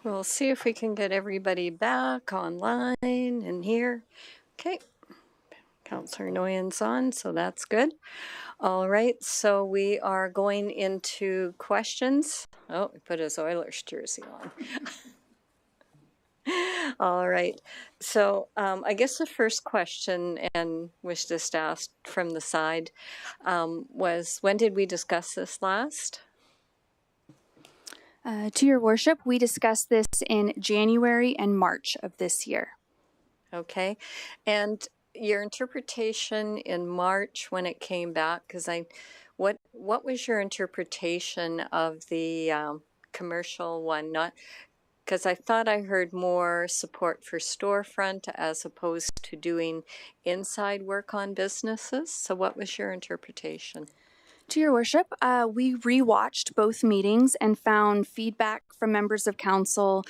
We'll see if we can get everybody back online and here. Okay. Councillor Nguyen's on, so that's good. All right, so we are going into questions. Oh, he put his Oilers jersey on. All right, so I guess the first question, and was just asked from the side, was when did we discuss this last? To your worship, we discussed this in January and March of this year. Okay, and your interpretation in March when it came back, because what was your interpretation of the commercial one? Not because I thought I heard more support for storefront as opposed to doing inside work on businesses. So what was your interpretation? To your worship, we rewatched both meetings and found feedback from members of council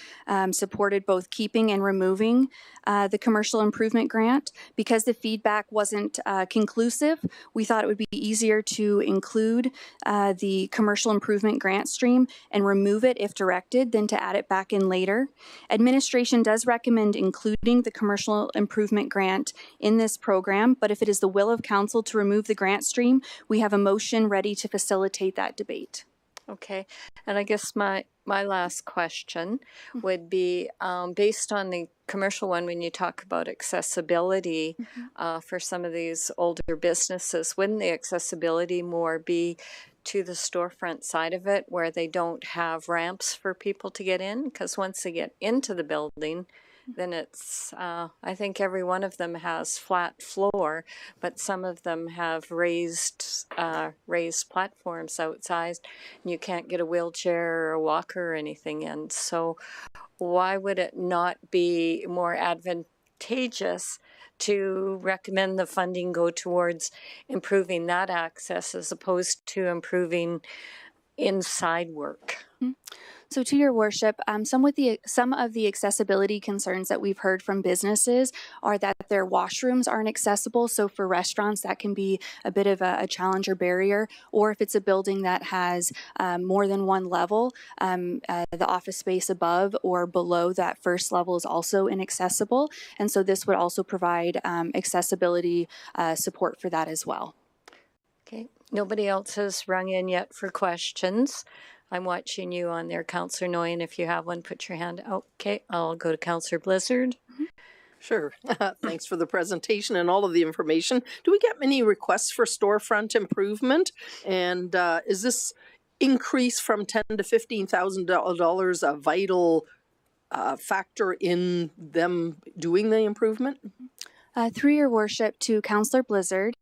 supported both keeping and removing the commercial improvement grant. Because the feedback wasn't conclusive, we thought it would be easier to include the commercial improvement grant stream and remove it if directed than to add it back in later. Administration does recommend including the commercial improvement grant in this program, but if it is the will of council to remove the grant stream, we have a motion ready to facilitate that debate. Okay, and I guess my last question would be based on the commercial one, when you talk about accessibility for some of these older businesses, wouldn't the accessibility more be to the storefront side of it where they don't have ramps for people to get in? Because once they get into the building, then it's, I think every one of them has flat floor, but some of them have raised platforms outside, and you can't get a wheelchair or a walker or anything in. So why would it not be more advantageous to recommend the funding go towards improving that access as opposed to improving inside work? So to your worship, some of the accessibility concerns that we've heard from businesses are that their washrooms aren't accessible. So for restaurants, that can be a bit of a challenge or barrier. Or if it's a building that has more than one level, the office space above or below that first level is also inaccessible. And so this would also provide accessibility support for that as well. Okay, nobody else has rung in yet for questions. I'm watching you on there, Councillor Nguyen. If you have one, put your hand. Okay, I'll go to Councillor Blizzard. Sure. Thanks for the presentation and all of the information. Do we get many requests for storefront improvement? And is this increase from $10,000 to $15,000 a vital factor in them doing the improvement? Through your worship to Councillor Blizzard,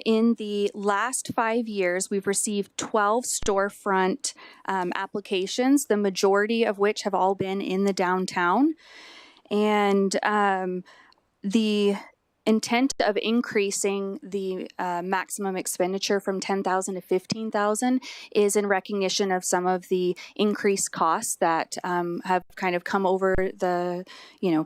in the last 5 years, we've received 12 storefront applications, the majority of which have all been in the downtown. And the intent of increasing the maximum expenditure from $10,000 to $15,000 is in recognition of some of the increased costs that have kind of come over the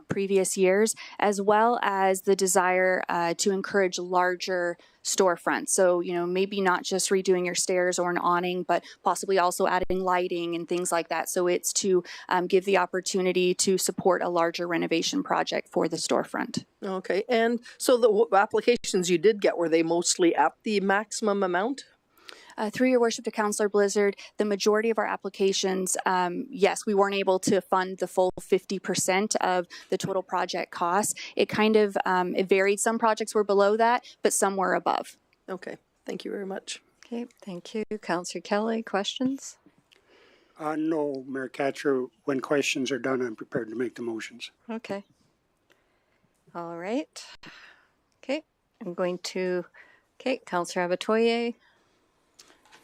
previous years, as well as the desire to encourage larger storefronts. So, maybe not just redoing your stairs or an awning, but possibly also adding lighting and things like that. So it's to give the opportunity to support a larger renovation project for the storefront. Okay. And so the applications you did get, were they mostly at the maximum amount? Through your worship to Councillor Blizzard, the majority of our applications, yes, we weren't able to fund the full 50% of the total project cost. It kind of it varied. Some projects were below that, but some were above. Okay. Thank you very much. Okay, thank you. Councillor Kelly, questions? No, Mayor Katcher. When questions are done, I'm prepared to make the motions. Okay. All right. Okay, I'm going to, Councillor Abatoye.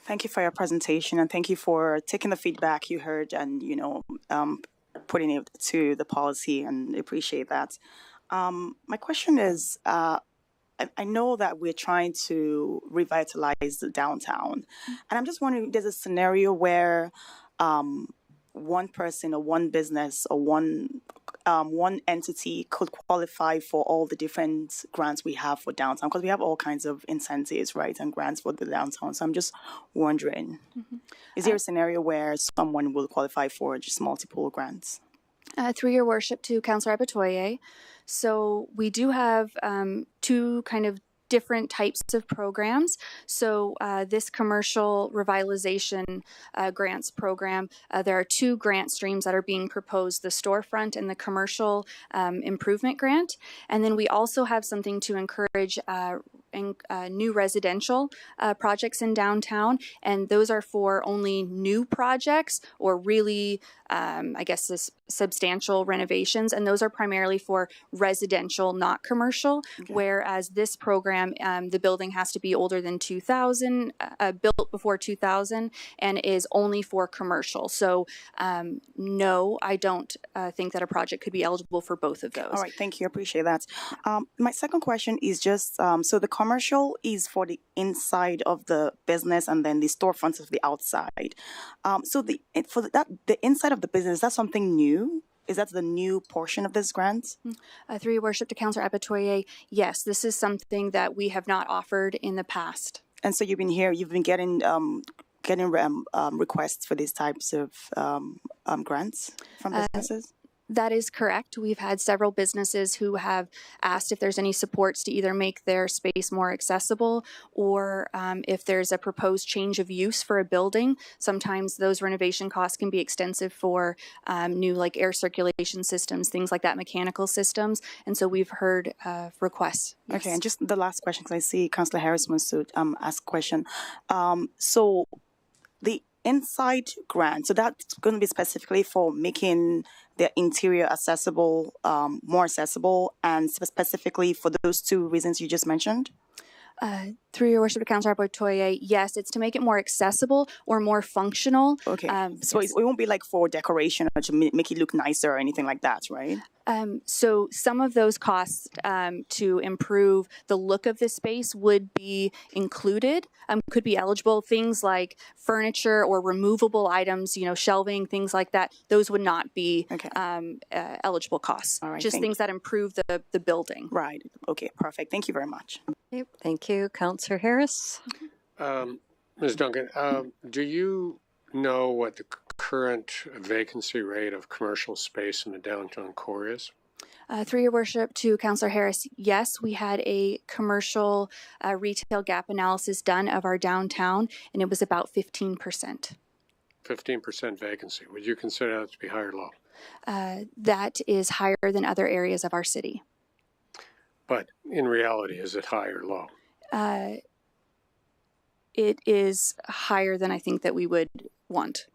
Thank you for your presentation, and thank you for taking the feedback you heard and, putting it to the policy, and appreciate that. My question is, I know that we're trying to revitalize the downtown, and I'm just wondering, there's a scenario where one person or one business or one entity could qualify for all the different grants we have for downtown, because we have all kinds of incentives, right, and grants for the downtown. So I'm just wondering, is there a scenario where someone will qualify for just multiple grants? Through your worship to Councillor Abatoye. So we do have two kind of different types of programs. So this commercial revitalization grants program, there are two grant streams that are being proposed, the storefront and the commercial improvement grant. And then we also have something to encourage new residential projects in downtown, and those are for only new projects or really, I guess, this substantial renovations, and those are primarily for residential, not commercial. Okay. Whereas this program, the building has to be older than 2000, built before 2000, and is only for commercial. So, no, I don't think that a project could be eligible for both of those. All right, thank you. I appreciate that. My second question is just so the commercial is for the inside of the business, and then the storefronts of the outside. So the inside of the business, is that something new? Is that the new portion of this grant? Through your worship to Councillor Abatoye, yes, this is something that we have not offered in the past. And so you've been getting requests for these types of grants from businesses? That is correct. We've had several businesses who have asked if there's any supports to either make their space more accessible, or if there's a proposed change of use for a building. Sometimes those renovation costs can be extensive for new like air circulation systems, things like that, mechanical systems. And so we've heard requests. Yes. Okay, and just the last question, because I see Councillor Harris wants to ask a question. So the inside grant, so that's going to be specifically for making the interior accessible, more accessible, and specifically for those two reasons you just mentioned? Through your worship to Councillor Abatoye, yes, it's to make it more accessible or more functional. Okay, so yes. It won't be like for decoration or to make it look nicer or anything like that, right? So some of those costs to improve the look of the space would be included, could be eligible. Things like furniture or removable items, shelving, things like that, those would not be eligible costs. All right, just things that improve the building. Right. Okay, perfect. Thank you very much. Okay, thank you. Councillor Harris? Ms. Duncan, do you know what the current vacancy rate of commercial space in the downtown core is? Through your worship to Councillor Harris, yes, we had a commercial retail gap analysis done of our downtown, and it was about 15%. 15% vacancy. Would you consider that to be high or low? That is higher than other areas of our city. But in reality, is it high or low? It is higher than I think that we would want.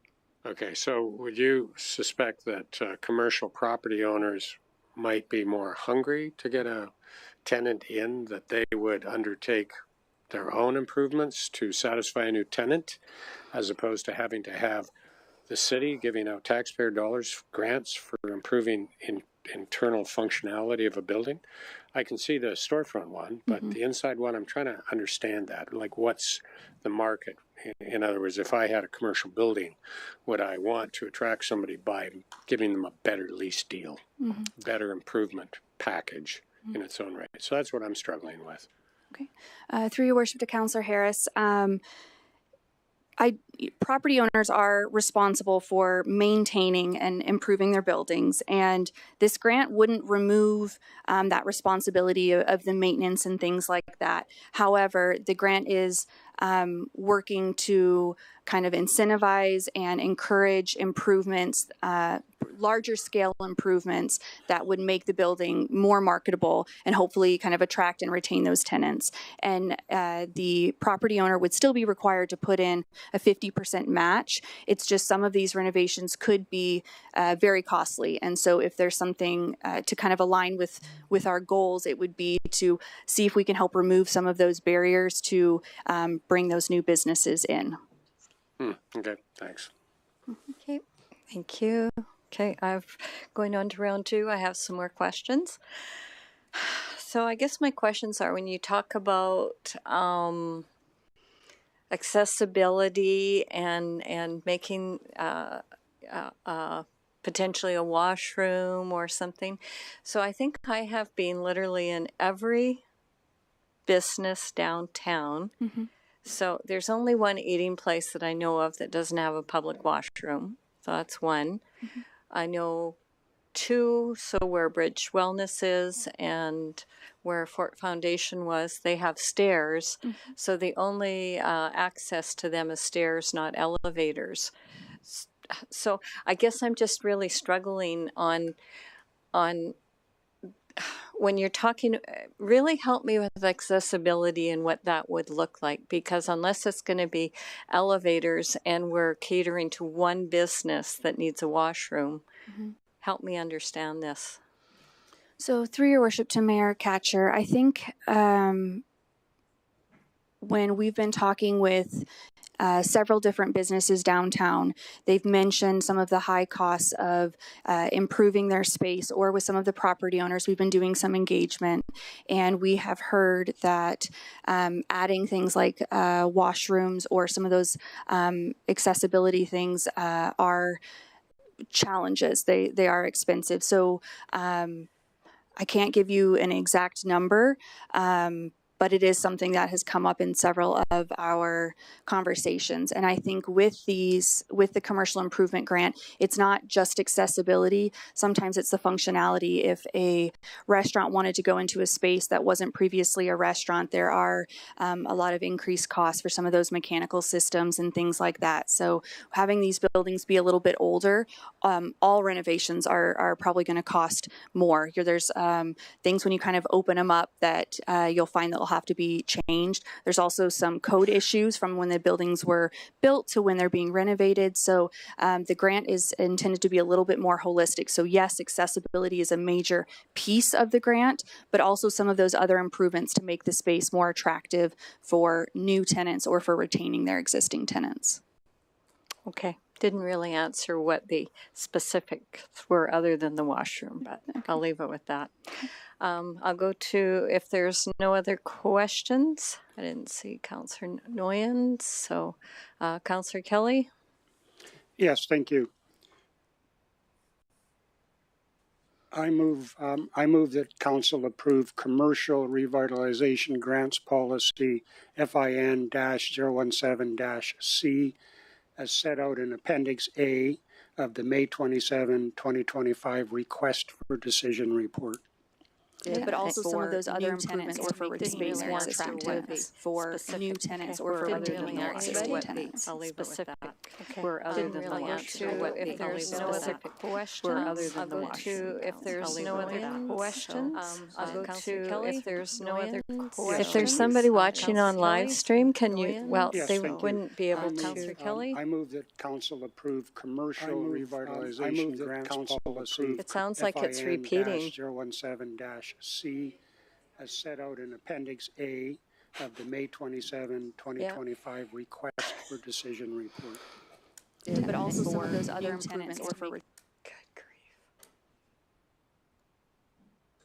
Okay, so would you suspect that commercial property owners might be more hungry to get a tenant in, that they would undertake their own improvements to satisfy a new tenant, as opposed to having to have the city giving out taxpayer dollars, grants for improving internal functionality of a building? I can see the storefront one, but the inside one, I'm trying to understand that. Like, what's the market? In other words, if I had a commercial building, would I want to attract somebody by giving them a better lease deal, better improvement package in its own right? So that's what I'm struggling with. Okay. Through your worship to Councillor Harris, property owners are responsible for maintaining and improving their buildings, and this grant wouldn't remove that responsibility of the maintenance and things like that. However, the grant is working to kind of incentivize and encourage improvements, larger scale improvements that would make the building more marketable and hopefully kind of attract and retain those tenants. And the property owner would still be required to put in a 50% match. It's just some of these renovations could be very costly. And so if there's something to kind of align with our goals, it would be to see if we can help remove some of those barriers to bring those new businesses in. Okay, thanks. Okay, thank you. Okay, going on to round two. I have some more questions. So I guess my questions are, when you talk about accessibility and making potentially a washroom or something. So I think I have been literally in every business downtown. So there's only one eating place that I know of that doesn't have a public washroom. So that's one. I know two, so where Bridge Wellness is and where Fort Foundation was, they have stairs. So the only access to them is stairs, not elevators. So I guess I'm just really struggling on when you're talking, really help me with accessibility and what that would look like, because unless it's going to be elevators and we're catering to one business that needs a washroom, help me understand this. So, through your worship to Mayor Katcher, I think when we've been talking with several different businesses downtown, they've mentioned some of the high costs of improving their space, or with some of the property owners, we've been doing some engagement, and we have heard that adding things like washrooms or some of those accessibility things are challenges. They are expensive. So I can't give you an exact number, but it is something that has come up in several of our conversations. And I think with the commercial improvement grant, it's not just accessibility. Sometimes it's the functionality. If a restaurant wanted to go into a space that wasn't previously a restaurant, there are a lot of increased costs for some of those mechanical systems and things like that. So having these buildings be a little bit older, all renovations are probably going to cost more. There's things when you kind of open them up that you'll find that will have to be changed. There's also some code issues from when the buildings were built to when they're being renovated. So the grant is intended to be a little bit more holistic. So yes, accessibility is a major piece of the grant, but also some of those other improvements to make the space more attractive for new tenants or for retaining their existing tenants. Okay. Didn't really answer what the specifics were other than the washroom, but I'll leave it with that. I'll go to, if there's no other questions, I didn't see Councillor Noyens, so Councillor Kelly? Yes, thank you. I move that council approve commercial revitalization grants policy FIN-017-C as set out in Appendix A of the May 27, 2025 request for decision report. But also some of those other improvements or for retaining their existing tenants. For new tenants or for retaining their existing tenants. I'll leave it with that. We're other than the washroom. If there's no other questions, I'll go to, if there's no other questions, I'll go to, if there's no other questions. If there's somebody watching on live stream, can you, well, Yes, they thank you. wouldn't be able to. Councillor Kelly? I move that council approve commercial revitalization grants policy. It sounds like it's repeating. FIN-017-C as set out in Appendix A of the May 27, 2025 request for decision report. But also some of those other improvements or for Good grief.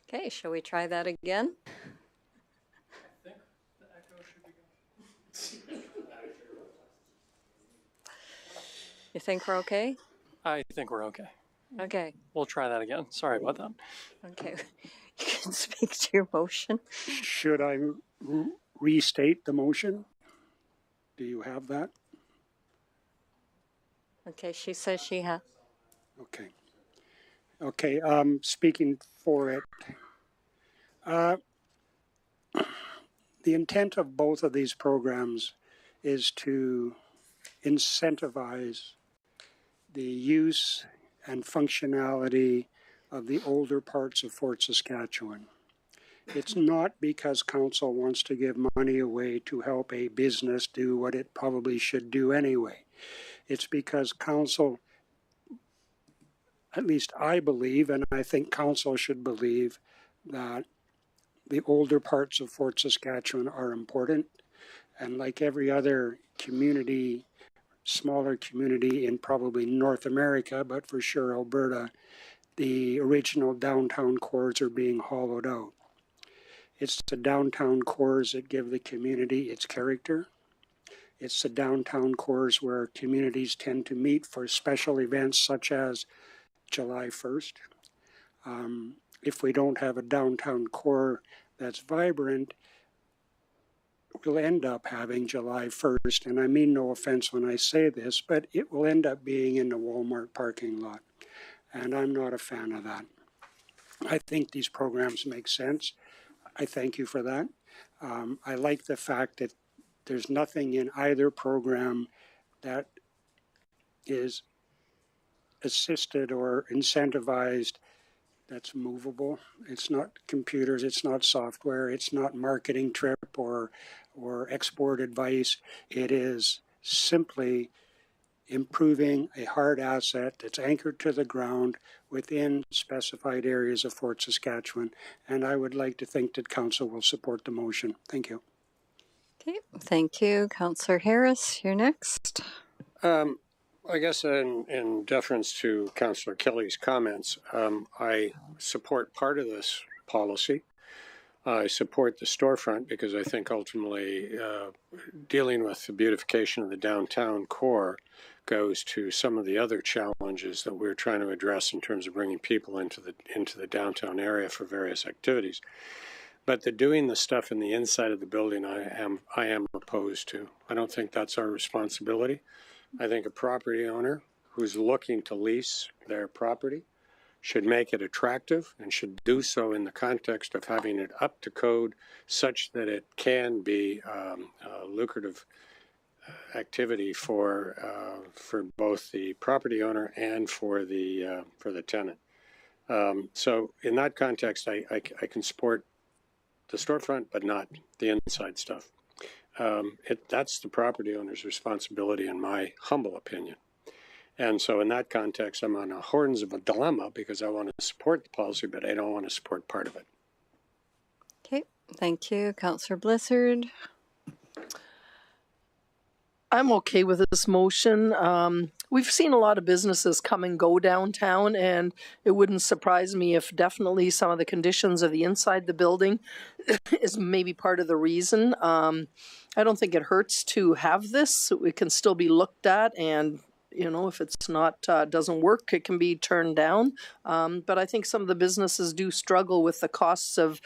Okay, shall we try that again? You think we're okay? I think we're okay. Okay. We'll try that again. Sorry about that. Okay. You can speak to your motion. Should I restate the motion? Do you have that? Okay, she says she has. Okay. Okay, speaking for it. The intent of both of these programs is to incentivize the use and functionality of the older parts of Fort Saskatchewan. It's not because council wants to give money away to help a business do what it probably should do anyway. It's because council, at least I believe, and I think council should believe, that the older parts of Fort Saskatchewan are important. And like every other community, smaller community in probably North America, but for sure Alberta, the original downtown cores are being hollowed out. It's the downtown cores that give the community its character. It's the downtown cores where communities tend to meet for special events such as July 1st. If we don't have a downtown core that's vibrant, we'll end up having July 1st, and I mean no offense when I say this, but it will end up being in the Walmart parking lot. and I'm not a fan of that. I think these programs make sense. I thank you for that. I like the fact that there's nothing in either program that is assisted or incentivized that's movable. It's not computers, it's not software, it's not marketing trip or export advice. It is simply improving a hard asset that's anchored to the ground within specified areas of Fort Saskatchewan. And I would like to think that Council will support the motion. Thank you. Okay, thank you. Councillor Harris, you're next. I guess in deference to Councillor Kelly's comments, I support part of this policy. I support the storefront because I think ultimately dealing with the beautification of the downtown core goes to some of the other challenges that we're trying to address in terms of bringing people into the downtown area for various activities. But doing the stuff in the inside of the building, I am opposed to. I don't think that's our responsibility. I think a property owner who's looking to lease their property should make it attractive and should do so in the context of having it up to code such that it can be a lucrative activity for both the property owner and for the tenant. So in that context, I can support the storefront, but not the inside stuff. That's the property owner's responsibility, in my humble opinion. And so in that context, I'm on the horns of a dilemma because I want to support the policy, but I don't want to support part of it. Okay, thank you. Councillor Blizzard. I'm okay with this motion. We've seen a lot of businesses come and go downtown, and it wouldn't surprise me if definitely some of the conditions of the inside the building is maybe part of the reason. I don't think it hurts to have this. It can still be looked at, and if it's not doesn't work, it can be turned down. But I think some of the businesses do struggle with the costs of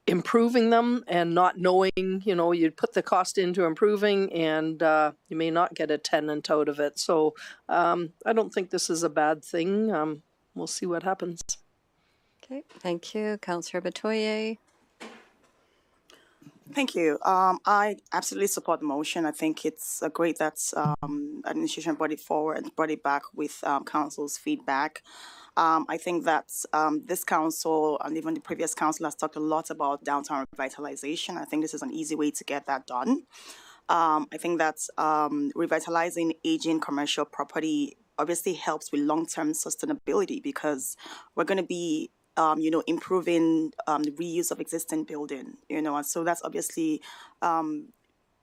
improving them and not knowing, you'd put the cost into improving and you may not get a tenant out of it. So I don't think this is a bad thing. We'll see what happens. Okay, thank you. Councillor Batoye. Thank you. I absolutely support the motion. I think it's great that administration brought it forward and brought it back with council's feedback. I think that this council and even the previous council has talked a lot about downtown revitalization. I think this is an easy way to get that done. I think that revitalizing aging commercial property obviously helps with long-term sustainability because we're going to be improving the reuse of existing building, and so that's obviously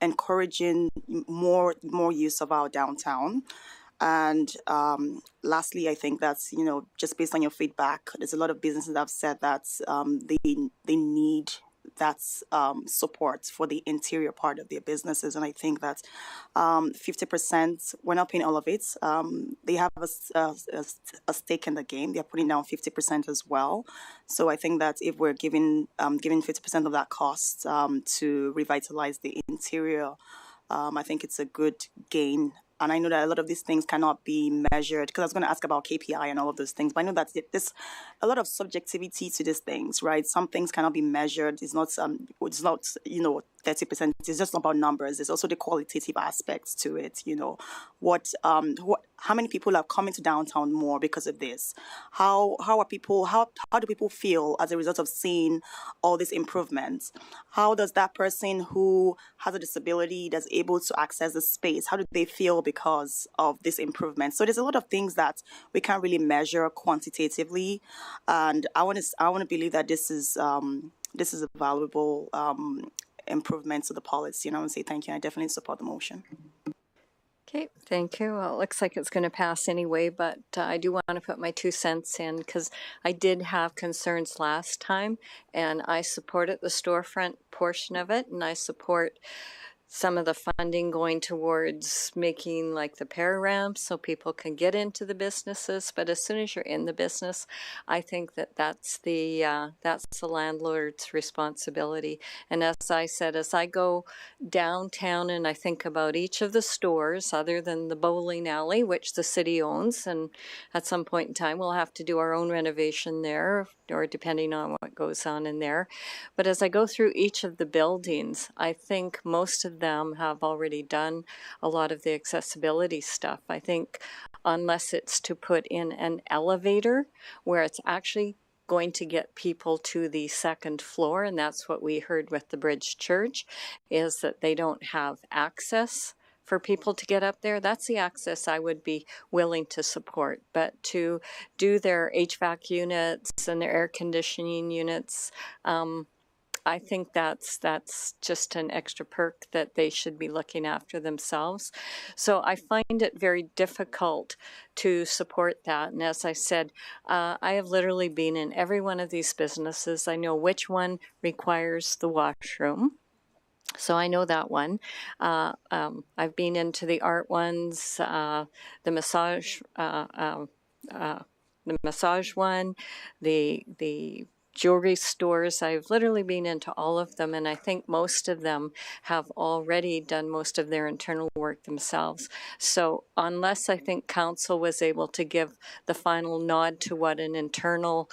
encouraging more use of our downtown. And lastly, I think that's, just based on your feedback, there's a lot of businesses that have said that they need that support for the interior part of their businesses. And I think that 50%, we're not paying all of it. They have a stake in the game. They're putting down 50% as well. So I think that if we're giving 50% of that cost to revitalize the interior, I think it's a good gain. And I know that a lot of these things cannot be measured because I was going to ask about KPI and all of those things. But I know that there's a lot of subjectivity to these things, right? Some things cannot be measured. It's not 30%. It's just not about numbers. There's also the qualitative aspects to it. How many people are coming to downtown more because of this? How do people feel as a result of seeing all these improvements? How does that person who has a disability that's able to access the space, how do they feel because of this improvement? So there's a lot of things that we can't really measure quantitatively, and I want to believe that this is a valuable improvement to the policy. And I want to say thank you. I definitely support the motion. Okay, thank you. Well, it looks like it's going to pass anyway, but I do want to put my 2 cents in because I did have concerns last time, and I supported the storefront portion of it, and I support some of the funding going towards making like the para ramps so people can get into the businesses. But as soon as you're in the business, I think that that's the landlord's responsibility. And as I said, as I go downtown and I think about each of the stores, other than the bowling alley, which the city owns, and at some point in time we'll have to do our own renovation there, or depending on what goes on in there. But as I go through each of the buildings, I think most of them have already done a lot of the accessibility stuff. I think unless it's to put in an elevator where it's actually going to get people to the second floor, and that's what we heard with the Bridge Church, is that they don't have access for people to get up there. That's the access I would be willing to support. But to do their HVAC units and their air conditioning units, I think that's just an extra perk that they should be looking after themselves. So I find it very difficult to support that. And as I said, I have literally been in every one of these businesses. I know which one requires the washroom. So I know that one. I've been into the art ones, the massage one, the jewelry stores. I've literally been into all of them, and I think most of them have already done most of their internal work themselves. So unless I think council was able to give the final nod to what an internal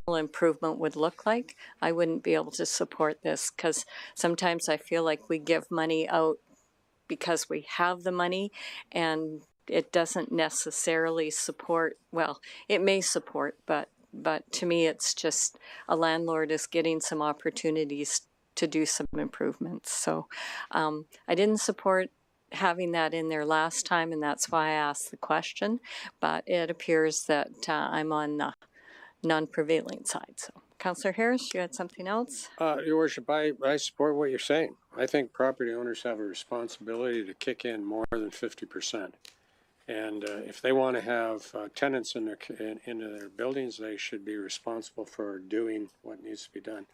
improvement would look like, I wouldn't be able to support this, because sometimes I feel like we give money out because we have the money, and it doesn't necessarily support, well, it may support, but to me it's just a landlord is getting some opportunities to do some improvements. So I didn't support having that in there last time, and that's why I asked the question, but it appears that I'm on the non-prevailing side. So Councillor Harris, you had something else? Your Worship, I support what you're saying. I think property owners have a responsibility to kick in more than 50%. And if they want to have tenants in into their buildings, they should be responsible for doing what needs to be done.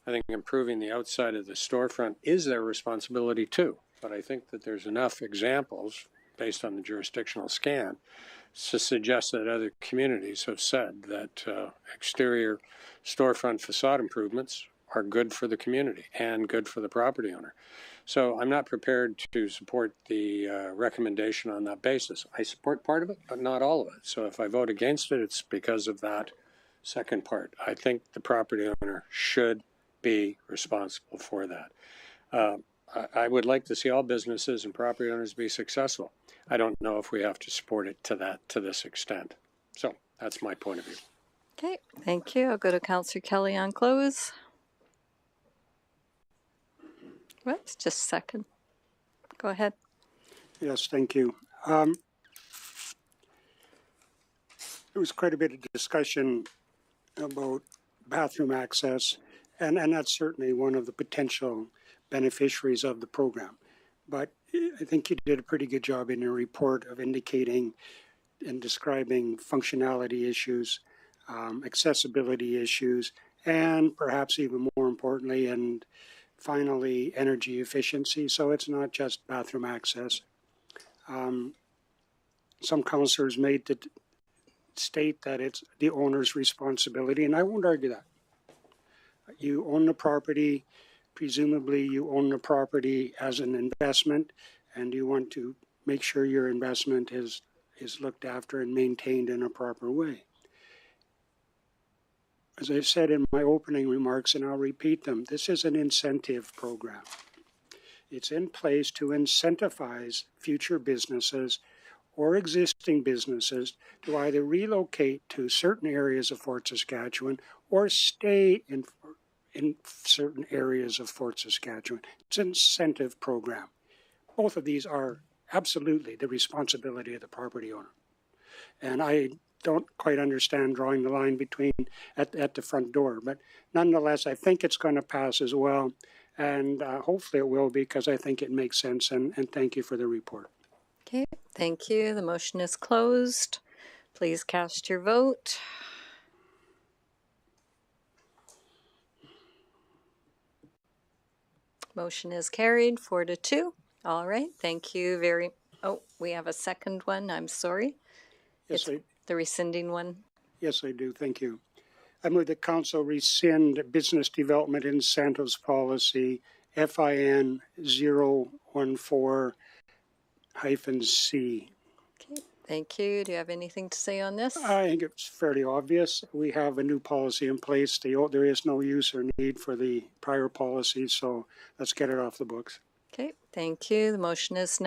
I think improving the outside of the storefront is their responsibility too. But I think that there's enough examples based on the jurisdictional scan to suggest that other communities have said that exterior storefront facade improvements are good for the community and good for the property owner. So I'm not prepared to support the recommendation on that basis. I support part of it, but not all of it. So if I vote against it, it's because of that second part. I think the property owner should be responsible for that. I would like to see all businesses and property owners be successful. I don't know if we have to support it to this extent. So that's my point of view. Okay, thank you. I'll go to Councillor Kelly on close. Whoops, just a second. Go ahead. Yes, thank you. There was quite a bit of discussion about bathroom access, and that's certainly one of the potential beneficiaries of the program. But I think you did a pretty good job in your report of indicating and describing functionality issues, accessibility issues, and perhaps even more importantly, and finally, energy efficiency. So it's not just bathroom access. Some councillors made the state that it's the owner's responsibility, and I won't argue that. You own the property, presumably you own the property as an investment, and you want to make sure your investment is looked after and maintained in a proper way. As I said in my opening remarks, and I'll repeat them, this is an incentive program. It's in place to incentivize future businesses or existing businesses to either relocate to certain areas of Fort Saskatchewan or stay in certain areas of Fort Saskatchewan. It's an incentive program. Both of these are absolutely the responsibility of the property owner. And I don't quite understand drawing the line between at the front door, but nonetheless, I think it's going to pass as well, and hopefully it will, because I think it makes sense, and thank you for the report. Okay, thank you. The motion is closed. Please cast your vote. Motion is carried 4-2. All right, thank you very, oh, we have a second one, I'm sorry. Yes, It's the rescinding one. yes, I do. Thank you. I move that council rescind business development incentives policy FIN 014-C. Okay, thank you. Do you have anything to say on this? I think it's fairly obvious. We have a new policy in place. There is no use or need for the prior policy, so let's get it off the books. Okay, thank you. The motion is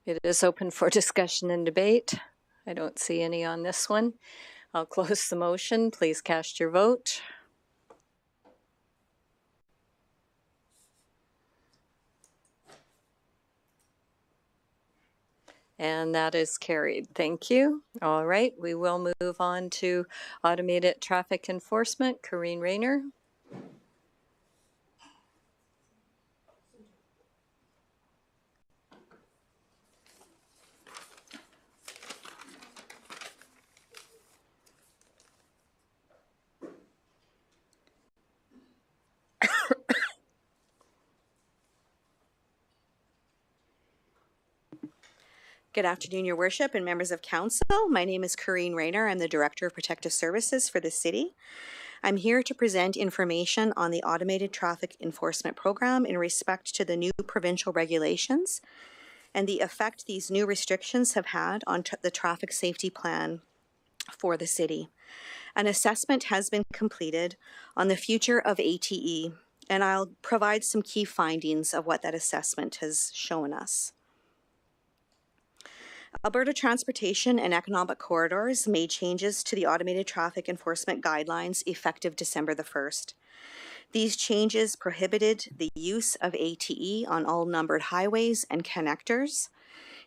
it is open for discussion and debate. I don't see any on this one. I'll close the motion. Please cast your vote. And that is carried. Thank you. All right, we will move on to automated traffic enforcement. Corrine Rayner. Good afternoon, Your Worship and members of Council. My name is Corrine Rayner. I'm the Director of Protective Services for the City. I'm here to present information on the Automated Traffic Enforcement Program in respect to the new provincial regulations and the effect these new restrictions have had on the traffic safety plan for the City. An assessment has been completed on the future of ATE, and I'll provide some key findings of what that assessment has shown us. Alberta Transportation and Economic Corridors made changes to the Automated Traffic Enforcement Guidelines effective December the 1st. These changes prohibited the use of ATE on all numbered highways and connectors.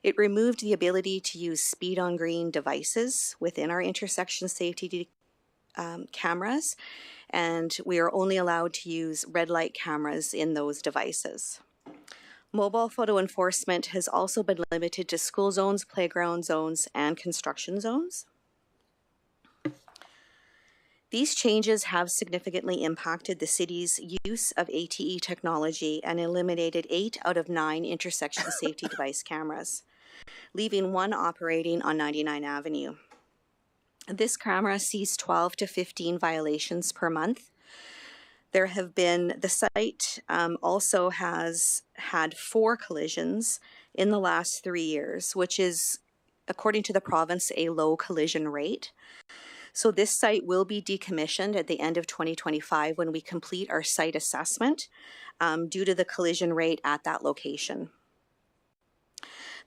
It removed the ability to use speed on green devices within our intersection safety cameras, and we are only allowed to use red light cameras in those devices. Mobile photo enforcement has also been limited to school zones, playground zones, and construction zones. These changes have significantly impacted the city's use of ATE technology and eliminated 8 out of 9 intersection safety device cameras, leaving 1 operating on 99 Avenue. This camera sees 12 to 15 violations per month. There have been, the site also has had 4 collisions in the last 3 years, which is, according to the province, a low collision rate. So this site will be decommissioned at the end of 2025 when we complete our site assessment due to the collision rate at that location.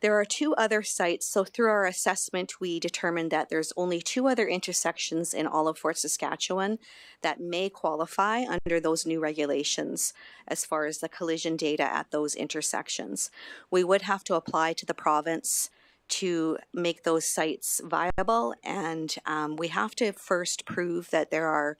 There are 2 other sites, so through our assessment, we determined that there's only 2 other intersections in all of Fort Saskatchewan that may qualify under those new regulations as far as the collision data at those intersections. We would have to apply to the province to make those sites viable, and we have to first prove that there are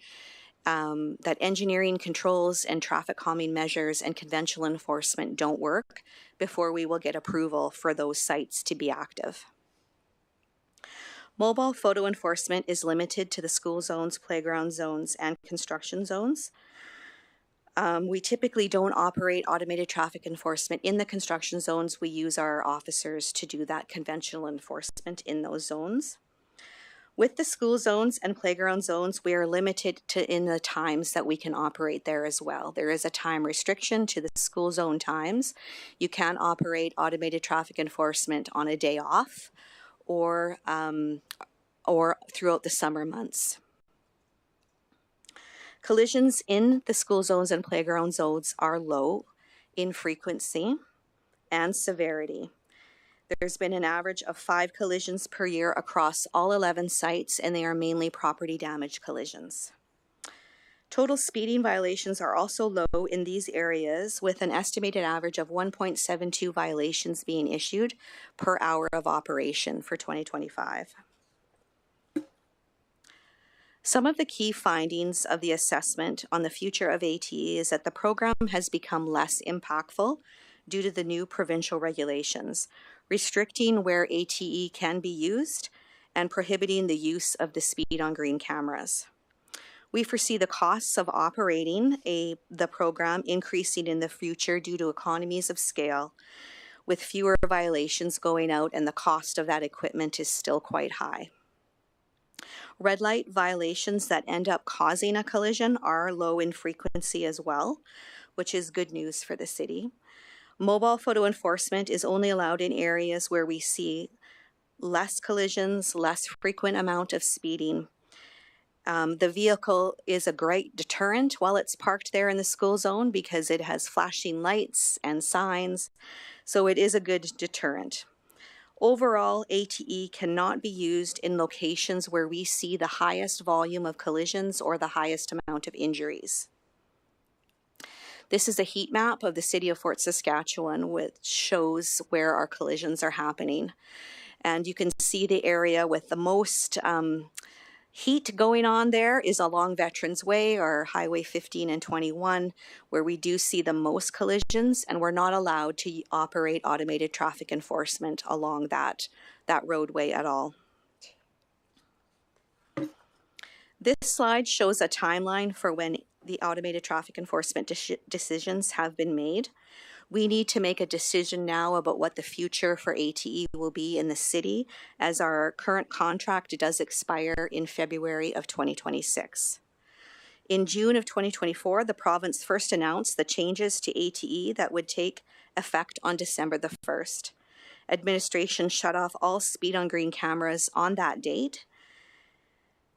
that engineering controls and traffic calming measures and conventional enforcement don't work before we will get approval for those sites to be active. Mobile photo enforcement is limited to the school zones, playground zones, and construction zones. We typically don't operate automated traffic enforcement in the construction zones. We use our officers to do that conventional enforcement in those zones. With the school zones and playground zones, we are limited in the times that we can operate there as well. There is a time restriction to the school zone times. You can't operate automated traffic enforcement on a day off or throughout the summer months. Collisions in the school zones and playground zones are low in frequency and severity. There's been an average of 5 collisions per year across all 11 sites, and they are mainly property damage collisions. Total speeding violations are also low in these areas, with an estimated average of 1.72 violations being issued per hour of operation for 2025. Some of the key findings of the assessment on the future of ATE is that the program has become less impactful due to the new provincial regulations, restricting where ATE can be used and prohibiting the use of the speed on green cameras. We foresee the costs of operating the program increasing in the future due to economies of scale, with fewer violations going out, and the cost of that equipment is still quite high. Red light violations that end up causing a collision are low in frequency as well, which is good news for the city. Mobile photo enforcement is only allowed in areas where we see less collisions, less frequent amount of speeding. The vehicle is a great deterrent while it's parked there in the school zone because it has flashing lights and signs, so it is a good deterrent. Overall, ATE cannot be used in locations where we see the highest volume of collisions or the highest amount of injuries. This is a heat map of the city of Fort Saskatchewan, which shows where our collisions are happening. And you can see the area with the most heat going on there is along Veterans Way or Highway 15 and 21, where we do see the most collisions, and we're not allowed to operate automated traffic enforcement along that roadway at all. This slide shows a timeline for when the automated traffic enforcement decisions have been made. We need to make a decision now about what the future for ATE will be in the city, as our current contract does expire in February of 2026. In June of 2024, the province first announced the changes to ATE that would take effect on December the 1st. Administration shut off all speed on green cameras on that date.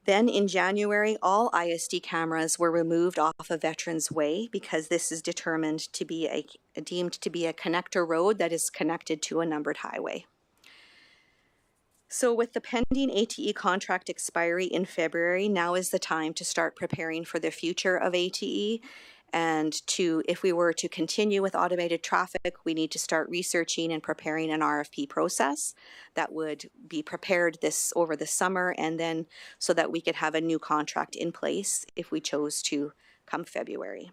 Then in January, all ISD cameras were removed off of Veterans Way because this is deemed to be a connector road that is connected to a numbered highway. So with the pending ATE contract expiry in February, now is the time to start preparing for the future of ATE. And if we were to continue with automated traffic, we need to start researching and preparing an RFP process that would be prepared over the summer, and then so that we could have a new contract in place if we chose to come February.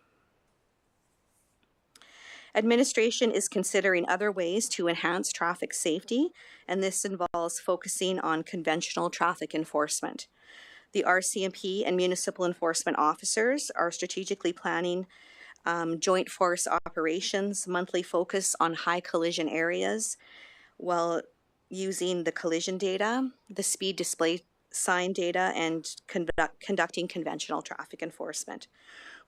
Administration is considering other ways to enhance traffic safety, and this involves focusing on conventional traffic enforcement. The RCMP and municipal enforcement officers are strategically planning joint force operations, monthly focus on high collision areas, while using the collision data, the speed display sign data, and conducting conventional traffic enforcement.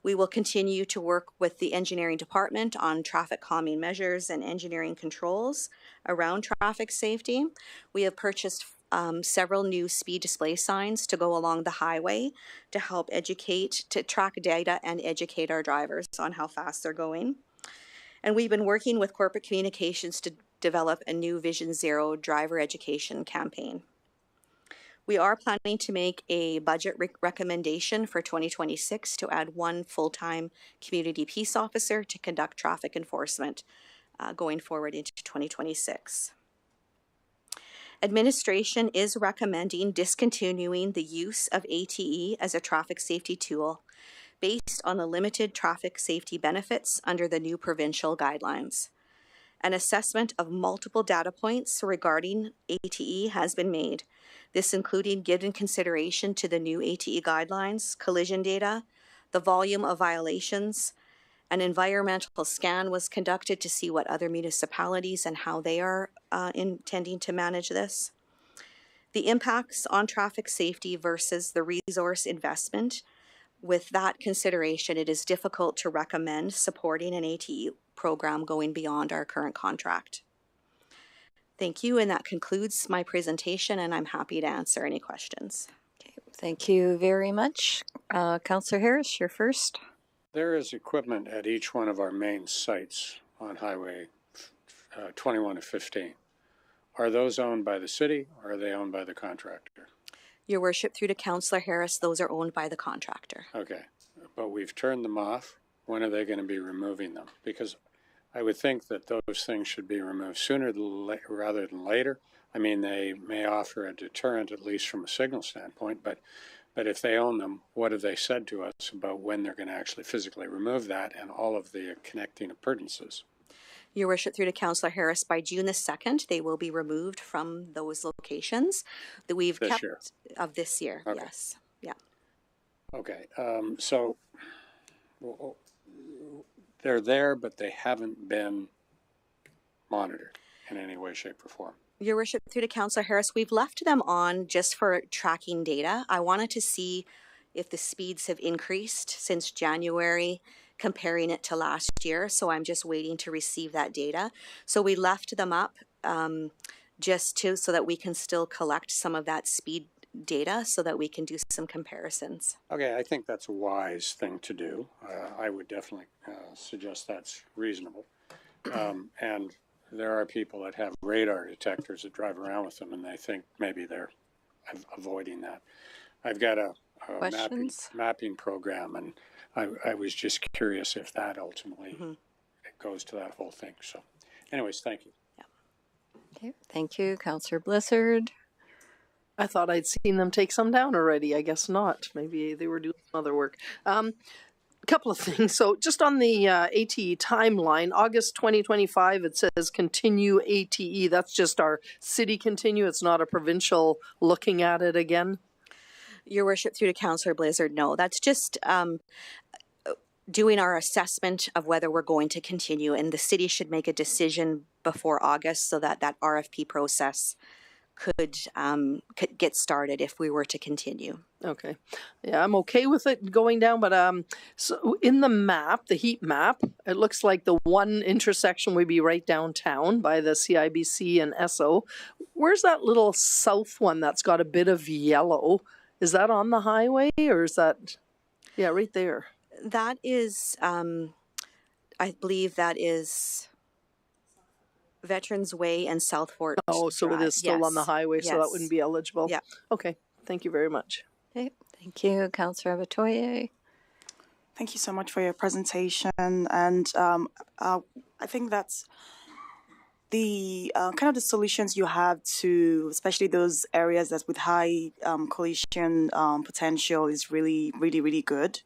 We will continue to work with the engineering department on traffic calming measures and engineering controls around traffic safety. We have purchased several new speed display signs to go along the highway to help to track data and educate our drivers on how fast they're going. And we've been working with corporate communications to develop a new Vision Zero driver education campaign. We are planning to make a budget recommendation for 2026 to add one full-time community peace officer to conduct traffic enforcement going forward into 2026. Administration is recommending discontinuing the use of ATE as a traffic safety tool based on the limited traffic safety benefits under the new provincial guidelines. An assessment of multiple data points regarding ATE has been made. This including giving consideration to the new ATE guidelines, collision data, the volume of violations. An environmental scan was conducted to see what other municipalities and how they are intending to manage this. The impacts on traffic safety versus the resource investment. With that consideration, it is difficult to recommend supporting an ATE program going beyond our current contract. Thank you, and that concludes my presentation, and I'm happy to answer any questions. Okay, thank you very much. Councillor Harris, you're first. There is equipment at each one of our main sites on Highway 21 to 15. Are those owned by the city, or are they owned by the contractor? Your Worship, through to Councillor Harris, those are owned by the contractor. Okay, but we've turned them off. When are they going to be removing them? Because I would think that those things should be removed sooner rather than later. I mean, they may offer a deterrent, at least from a signal standpoint, but if they own them, what have they said to us about when they're going to actually physically remove that and all of the connecting appurtenances? Your Worship, through to Councillor Harris, by June the 2nd, they will be removed from those locations that we've kept year. Of this year. Okay. Yes. Yeah. Okay, so they're there, but they haven't been monitored in any way, shape, or form. Your worship, through to Councillor Harris, we've left them on just for tracking data. I wanted to see if the speeds have increased since January, comparing it to last year. So I'm just waiting to receive that data. So we left them up so that we can still collect some of that speed data so that we can do some comparisons. Okay, I think that's a wise thing to do. I would definitely suggest that's reasonable. And there are people that have radar detectors that drive around with them, and they think maybe they're avoiding that. I've got a mapping program, and I was just curious if that ultimately it goes to that whole thing. So anyways, thank you. Yeah. Okay, thank you, Councillor Blizzard. I thought I'd seen them take some down already. I guess not. Maybe they were doing some other work. Couple of things. So just on the ATE timeline, August 2025, it says continue ATE. That's just our city continue. It's not a provincial looking at it again. Your worship, through to Councillor Blizzard, no, that's just doing our assessment of whether we're going to continue, and the city should make a decision before August so that that RFP process could get started if we were to continue. Okay. Yeah, I'm okay with it going down, but so in the map, the heat map, it looks like the one intersection would be right downtown by the CIBC and Esso. Where's that little south one that's got a bit of yellow? Is that on the highway, or is that, yeah, right there? That is, I believe that is Veterans Way and South Fort. Oh, so Drive. it is still on the highway, so that Yes. wouldn't be eligible? Yeah. Okay, thank you very much. Okay, thank you, Councillor Abatoye. Thank you so much for your presentation. And I think that's the kind of the solutions you have to, especially those areas that's with high collision potential, is really, really, really good.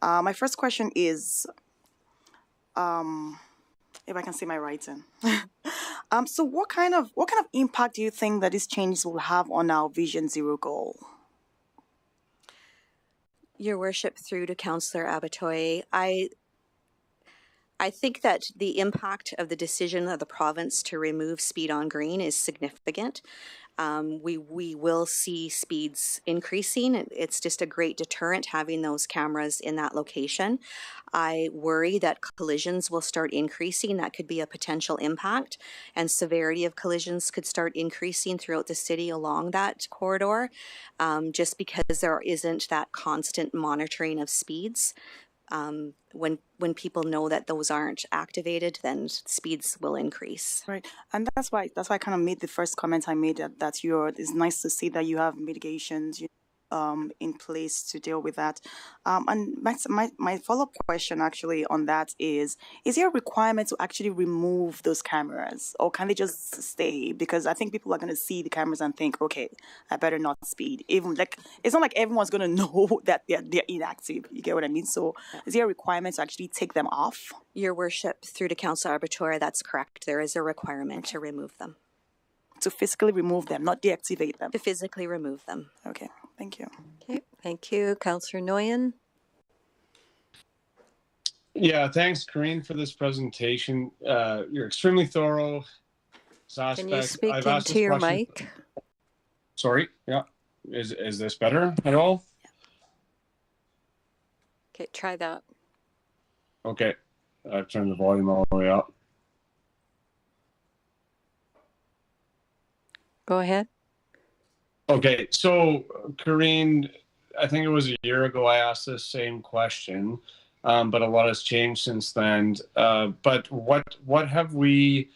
My first question is, if I can see my writing. So what kind of impact do you think that these changes will have on our Vision Zero goal? Your worship, through to Councillor Abatoye, I think that the impact of the decision of the province to remove speed on green is significant. We will see speeds increasing. It's just a great deterrent having those cameras in that location. I worry that collisions will start increasing. That could be a potential impact, and severity of collisions could start increasing throughout the city along that corridor, just because there isn't that constant monitoring of speeds. When people know that those aren't activated, then speeds will increase. Right, and that's why I kind of made the first comment I made that it's nice to see that you have mitigations in place to deal with that. And my follow-up question actually on that is there a requirement to actually remove those cameras, or can they just stay? Because I think people are going to see the cameras and think, okay, I better not speed. Even like, it's not like everyone's going to know that they're inactive. You get what I mean? So is there a requirement to actually take them off? Your worship, through to Councillor Arbitor, that's correct. There is a requirement to remove them. To physically remove them, not deactivate them. To physically remove them. Okay, thank you. Okay, thank you, Councillor Nguyen. Yeah, thanks, Corinne, for this presentation. You're extremely thorough. Can you speak into your mic? Sorry, yeah. Is this better at all? Okay, try that. Okay, I've turned the volume all the way up. Go ahead. Okay, so Corinne, I think it was a year ago I asked this same question, but a lot has changed since then. But what have we,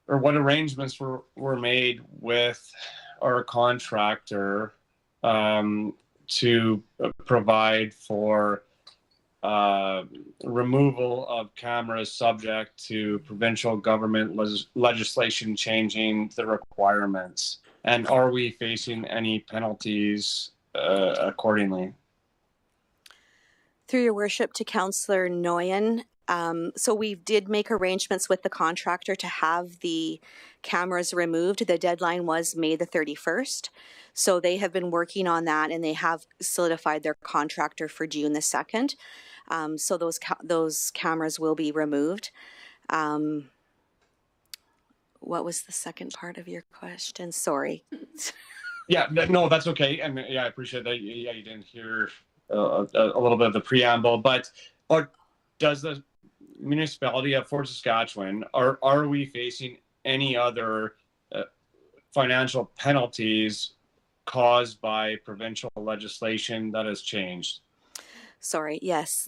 or what arrangements were made with our contractor to provide for removal of cameras subject to provincial government legislation changing the requirements? And are we facing any penalties accordingly? Through your worship to Councillor Nguyen, So we did make arrangements with the contractor to have the cameras removed. The deadline was May the 31st. So they have been working on that, and they have solidified their contractor for June the 2nd. So those cameras will be removed. What was the second part of your question? Sorry. Yeah, no, that's okay. And yeah, I appreciate that. Yeah, you didn't hear a little bit of the preamble, but does the municipality of Fort Saskatchewan, are we facing any other financial penalties caused by provincial legislation that has changed? Sorry, yes,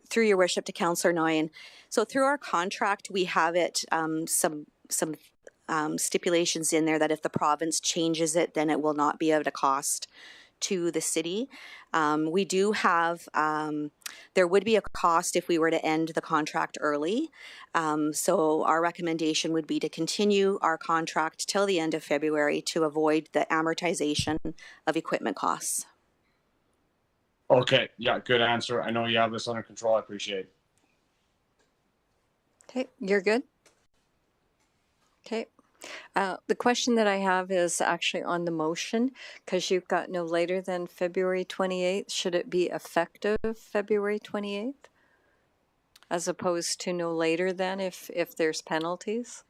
through your worship to Councillor Nguyen. So through our contract, we have it some stipulations in there that if the province changes it, then it will not be at a cost to the city. We do have, there would be a cost if we were to end the contract early. So our recommendation would be to continue our contract till the end of February to avoid the amortization of equipment costs. Okay, yeah, good answer. I know you have this under control. I appreciate it. Okay, you're good? Okay. The question that I have is actually on the motion, because you've got no later than February 28th. Should it be effective February 28th? As opposed to no later than if there's penalties?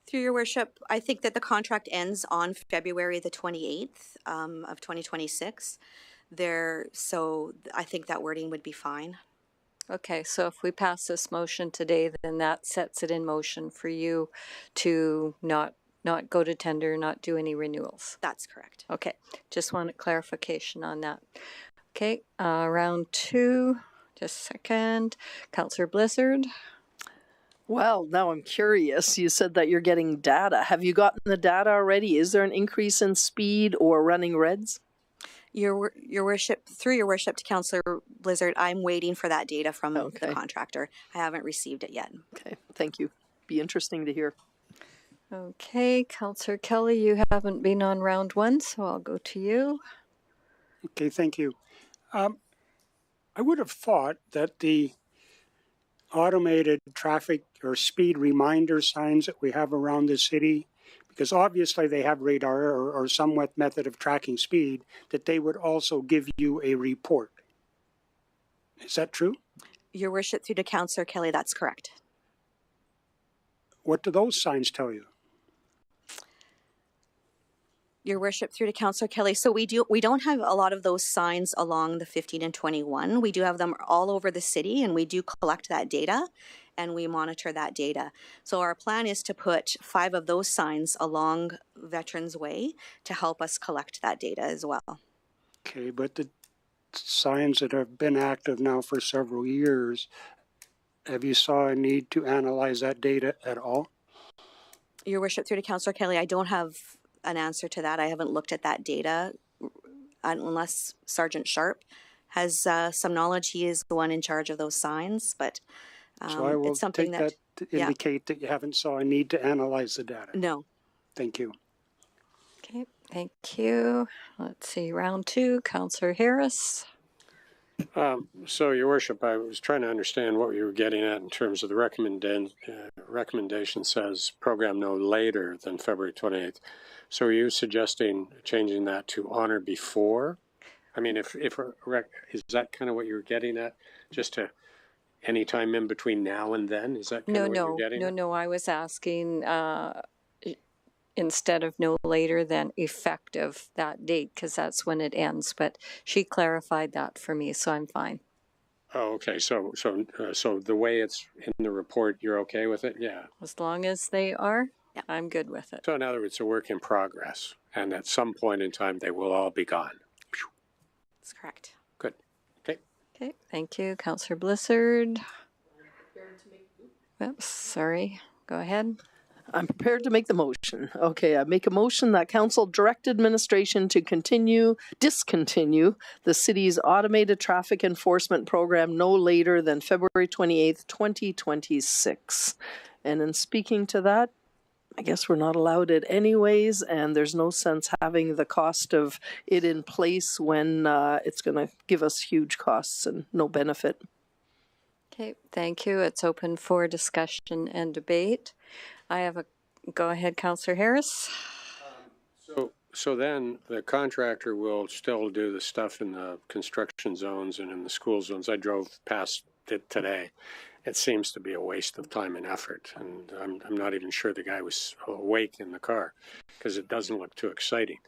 Through your worship, I think that the contract ends on February the 28th of 2026. So I think that wording would be fine. Okay, so if we pass this motion today, then that sets it in motion for you to not go to tender, not do any renewals. That's correct. Okay, just wanted clarification on that. Okay, round two, just a second. Councillor Blizzard. Well, now I'm curious. You said that you're getting data. Have you gotten the data already? Is there an increase in speed or running reds? Your worship, through your worship to Councillor Blizzard, I'm waiting for that data from the contractor. I haven't received it yet. Okay, thank you. Be interesting to hear. Okay, Councillor Kelly, you haven't been on round one, so I'll go to you. Okay, thank you. I would have thought that the automated traffic or speed reminder signs that we have around the city, because obviously they have radar or somewhat method of tracking speed, that they would also give you a report. Is that true? Your worship, through to Councillor Kelly, that's correct. What do those signs tell you? Your worship, through to Councillor Kelly. So we don't have a lot of those signs along the 15 and 21. We do have them all over the city, and we do collect that data and we monitor that data. So our plan is to put 5 of those signs along Veterans Way to help us collect that data as well. Okay, but the signs that have been active now for several years, have you saw a need to analyze that data at all? Your worship, through to Councillor Kelly, I don't have an answer to that. I haven't looked at that data unless Sergeant Sharp has some knowledge. He is the one in charge of those signs, but so I will it's something take that to indicate that you haven't saw a need to analyze the data. No. Thank you. Okay, thank you. Let's see, round two, Councillor Harris. So, Your Worship, I was trying to understand what you were getting at in terms of the recommendation says program no later than February 28th. So are you suggesting changing that to honor before? I mean, is that kind of what you were getting at? Just to any time in between now and then? Is that kind of what you're getting at? No, I was asking instead of no later than effective that date, because that's when it ends. But she clarified that for me, so I'm fine. Oh, okay. So the way it's in the report, you're okay with it? Yeah. As long as they are, yeah. I'm good with it. So in other words, it's a work in progress, and at some point in time, they will all be gone. That's correct. Good. Okay. Okay, thank you, Councillor Blizzard. Oops, sorry. Go ahead. I'm prepared to make the motion. Okay, I make a motion that council direct administration to discontinue the city's automated traffic enforcement program no later than February 28th, 2026. And in speaking to that, I guess we're not allowed it anyways, and there's no sense having the cost of it in place when it's going to give us huge costs and no benefit. Okay, thank you. It's open for discussion and debate. Go ahead, Councillor Harris. So then the contractor will still do the stuff in the construction zones and in the school zones. I drove past it today. It seems to be a waste of time and effort, and I'm not even sure the guy was awake in the car because it doesn't look too exciting.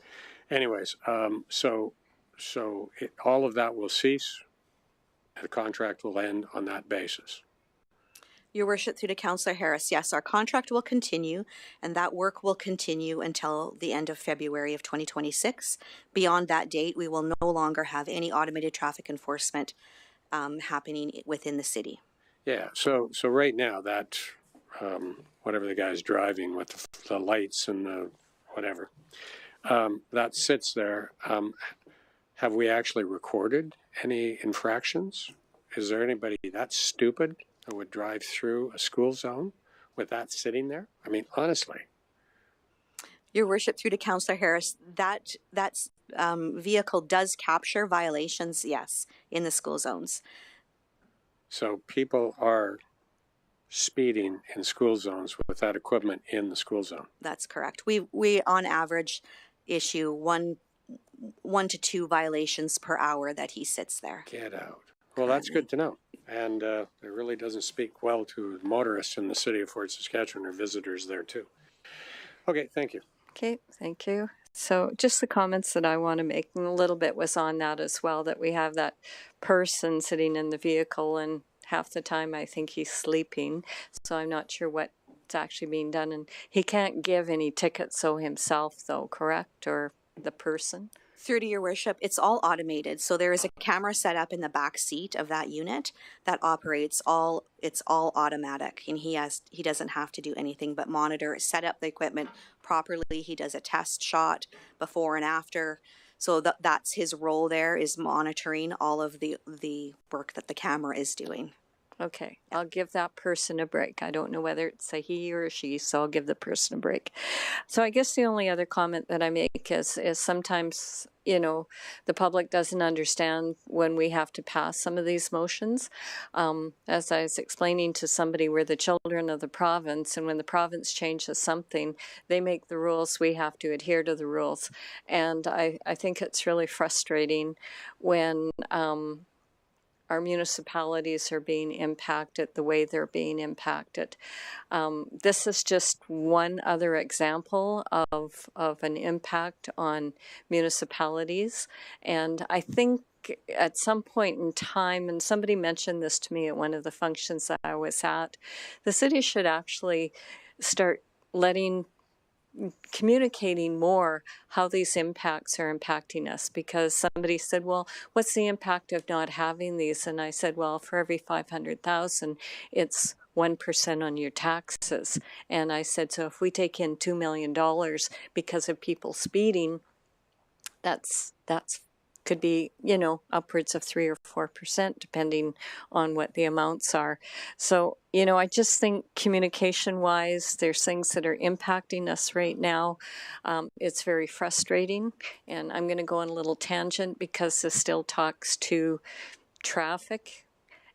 Anyways, so all of that will cease. The contract will end on that basis. Your worship, through to Councillor Harris, yes, our contract will continue and that work will continue until the end of February of 2026. Beyond that date, we will no longer have any automated traffic enforcement happening within the city. Yeah, so right now that, whatever the guy's driving with the lights and the whatever, that sits there. Have we actually recorded any infractions? Is there anybody that stupid that would drive through a school zone with that sitting there? I mean, honestly. Your worship, through to Councillor Harris, that vehicle does capture violations, yes, in the school zones. So people are speeding in school zones with that equipment in the school zone. That's correct. We on average issue one to two violations per hour that he sits there. Get out. Well, that's good to know. And it really doesn't speak well to motorists in the city of Fort Saskatchewan or visitors there too. Okay, thank you. Okay, thank you. So just the comments that I want to make, and a little bit was on that as well, that we have that person sitting in the vehicle and half the time I think he's sleeping. So I'm not sure what's actually being done. And he can't give any tickets so himself though, correct? Or the person? Through to your worship, it's all automated. So there is a camera set up in the back seat of that unit that operates it's all automatic. And he doesn't have to do anything but monitor, set up the equipment properly. He does a test shot before and after. So that's his role there, is monitoring all of the work that the camera is doing. Okay, I'll give that person a break. I don't know whether it's a he or a she, so I'll give the person a break. So I guess the only other comment that I make is sometimes, the public doesn't understand when we have to pass some of these motions. As I was explaining to somebody, we're the children of the province, and when the province changes something, they make the rules, we have to adhere to the rules. And I think it's really frustrating when our municipalities are being impacted the way they're being impacted. This is just one other example of an impact on municipalities. And I think at some point in time, and somebody mentioned this to me at one of the functions that I was at, the city should actually start communicating more how these impacts are impacting us, because somebody said, well, what's the impact of not having these? And I said, well, for every 500,000, it's 1% on your taxes. And I said, so if we take in $2 million because of people speeding, that's could be, upwards of 3 or 4%, depending on what the amounts are. So, I just think communication-wise, there's things that are impacting us right now. It's very frustrating, and I'm going to go on a little tangent because this still talks to traffic.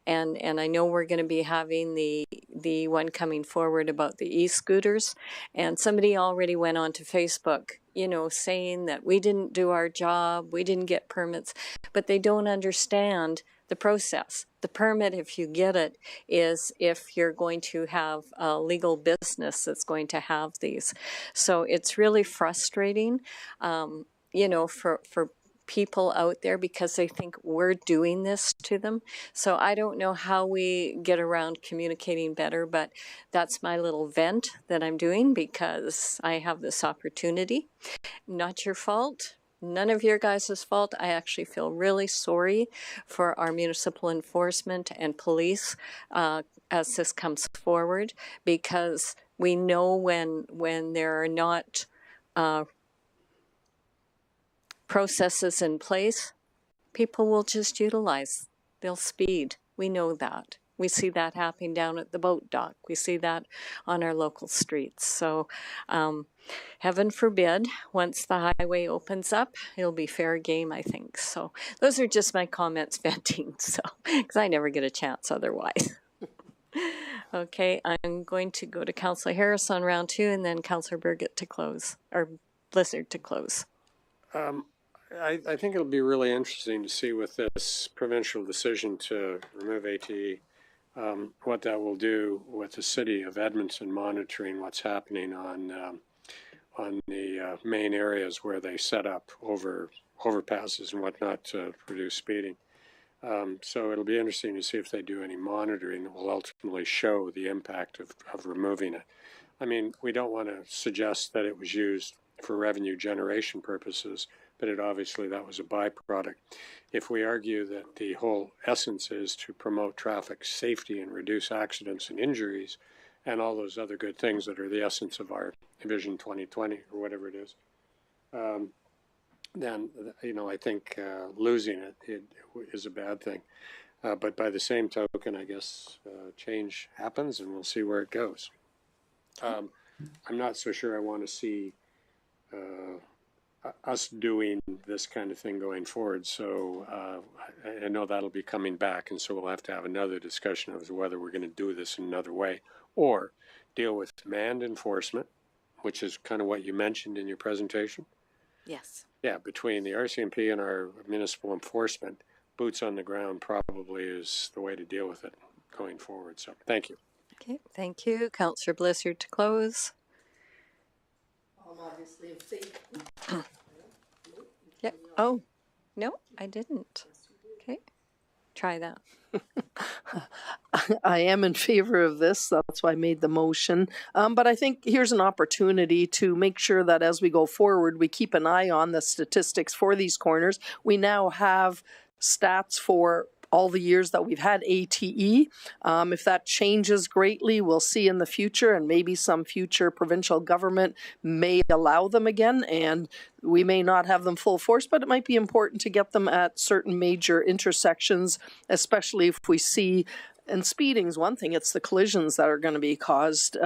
And I know we're going to be having the one coming forward about the e-scooters, and somebody already went on to Facebook, saying that we didn't do our job, we didn't get permits, but they don't understand the process. The permit, if you get it, is if you're going to have a legal business that's going to have these. So it's really frustrating, for people out there, because they think we're doing this to them. So I don't know how we get around communicating better, but that's my little vent that I'm doing because I have this opportunity. Not your fault. None of your guys' fault. I actually feel really sorry for our municipal enforcement and police as this comes forward, because we know when there are not processes in place, people will just utilize. They'll speed. We know that. We see that happening down at the boat dock. We see that on our local streets. So heaven forbid, once the highway opens up, it'll be fair game, I think. So those are just my comments venting, so because I never get a chance otherwise. Okay, I'm going to go to Councillor Harris on round 2 and then Councillor Burgett to close, or Blizzard to close. I think it'll be really interesting to see with this provincial decision to remove ATE, what that will do with the city of Edmonton monitoring what's happening on the main areas where they set up overpasses and whatnot to reduce speeding. So it'll be interesting to see if they do any monitoring that will ultimately show the impact of removing it. I mean, we don't want to suggest that it was used for revenue generation purposes, but that was a byproduct. If we argue that the whole essence is to promote traffic safety and reduce accidents and injuries and all those other good things that are the essence of our Vision 2020 or whatever it is, then, I think losing it is a bad thing. But by the same token, I guess change happens and we'll see where it goes. I'm not so sure I want to see us doing this kind of thing going forward. So I know that'll be coming back, and so we'll have to have another discussion of whether we're going to do this in another way or deal with demand enforcement, which is kind of what you mentioned in your presentation. Yes. Yeah, between the RCMP and our municipal enforcement, boots on the ground probably is the way to deal with it going forward. So thank you. Okay, thank you. Councillor Blizzard to close. Obviously, in favor. Yep. Oh, no, I didn't. Okay, try that. I am in favor of this. That's why I made the motion. But I think here's an opportunity to make sure that as we go forward, we keep an eye on the statistics for these corners. We now have stats for all the years that we've had ATE. If that changes greatly, we'll see in the future, and maybe some future provincial government may allow them again, and we may not have them full force, but it might be important to get them at certain major intersections, especially if we see, and speeding's one thing, it's the collisions that are going to be caused.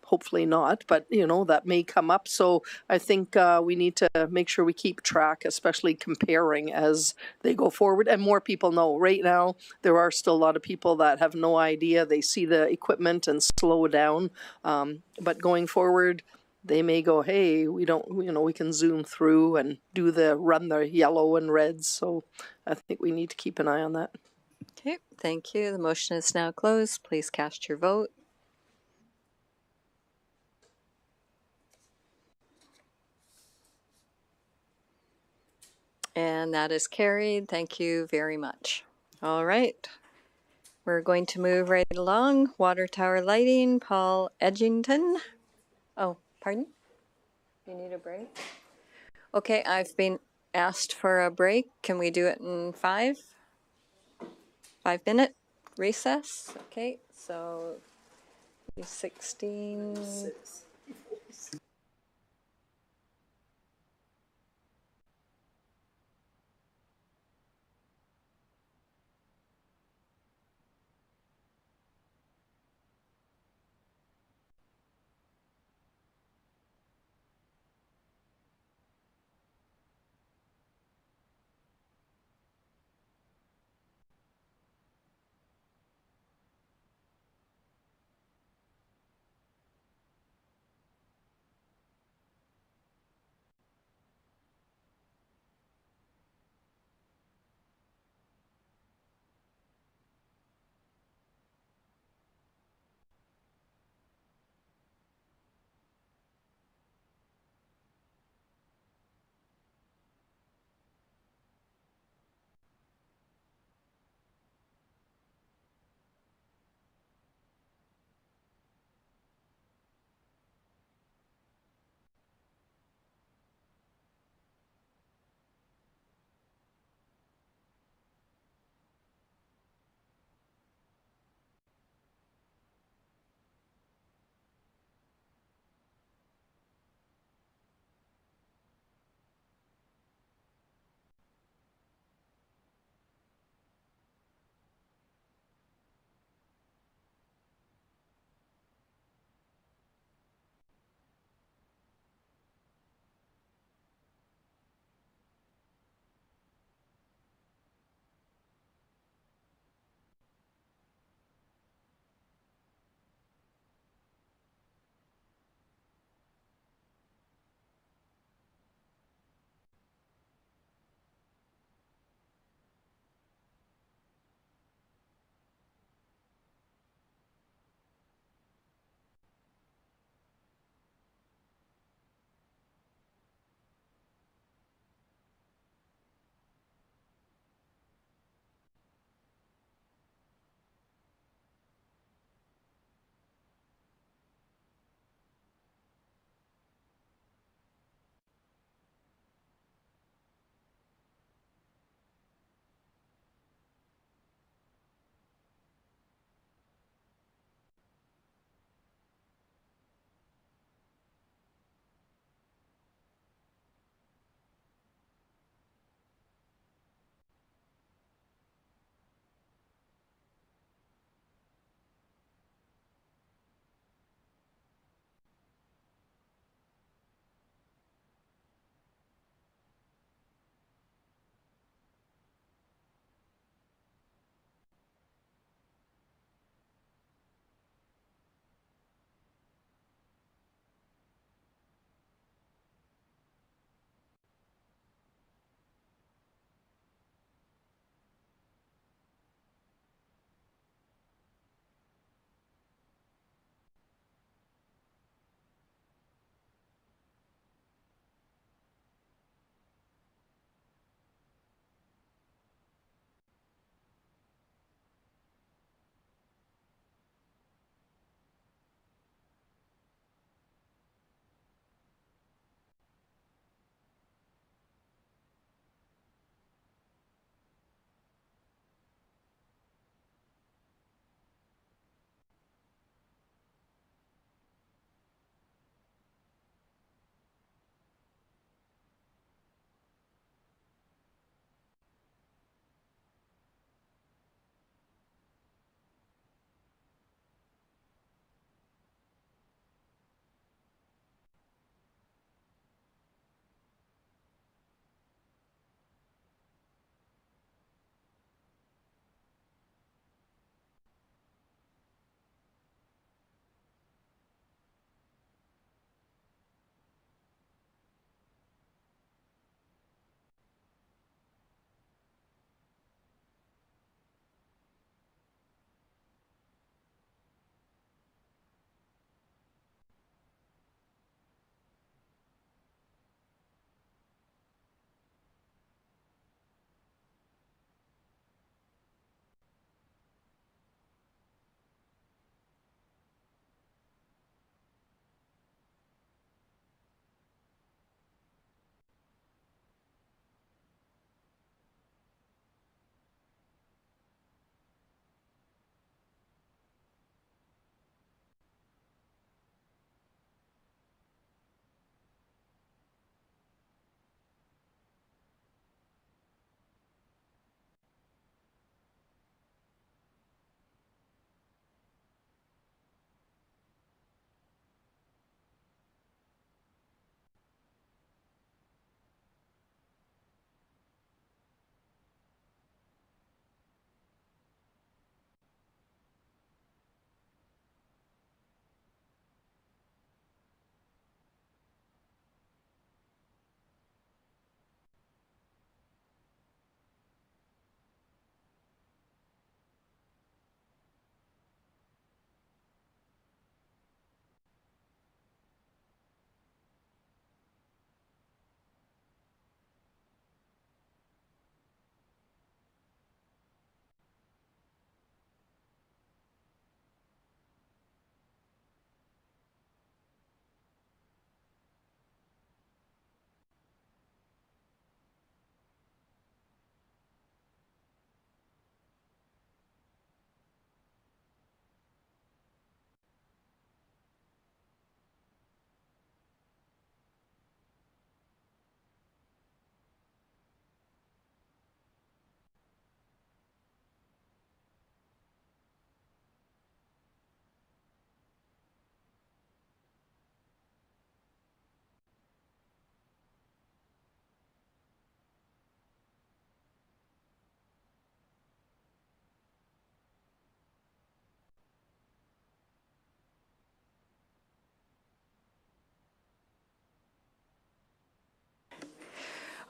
Hopefully not, but that may come up. So I think we need to make sure we keep track, especially comparing as they go forward. And more people know. Right now, there are still a lot of people that have no idea. They see the equipment and slow down. But going forward, they may go, hey, we don't, we can zoom through and run the yellow and reds. So I think we need to keep an eye on that. Okay, thank you. The motion is now closed. Please cast your vote. And that is carried. Thank you very much. All right. We're going to move right along. Water tower lighting, Paul Edgington. Oh, pardon? You need a break? Okay, I've been asked for a break. Can we do it in 5 minute recess? Okay, so 16.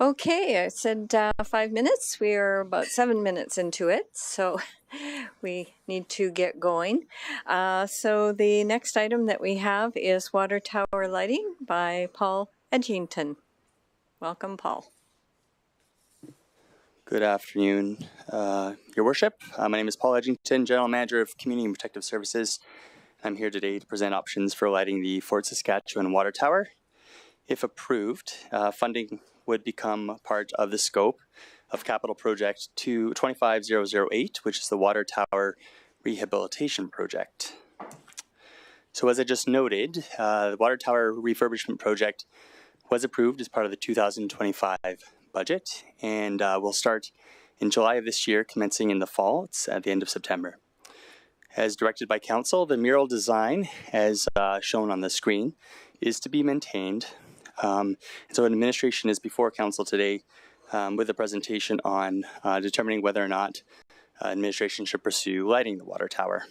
Okay, I said 5 minutes. We are about 7 minutes into it, so we need to get going. So the next item that we have is Water Tower Lighting by Paul Edgington. Welcome, Paul. Good afternoon, Your Worship. My name is Paul Edgington, General Manager of Community and Protective Services. I'm here today to present options for lighting the Fort Saskatchewan Water Tower. If approved, funding would become part of the scope of Capital Project 25008, which is the Water Tower Rehabilitation Project. So as I just noted, the Water Tower Refurbishment Project was approved as part of the 2025 budget, and will start in July of this year, commencing in the fall. It's at the end of September. As directed by Council, the mural design, as shown on the screen, is to be maintained. So administration is before Council today with a presentation on determining whether or not administration should pursue lighting the water tower.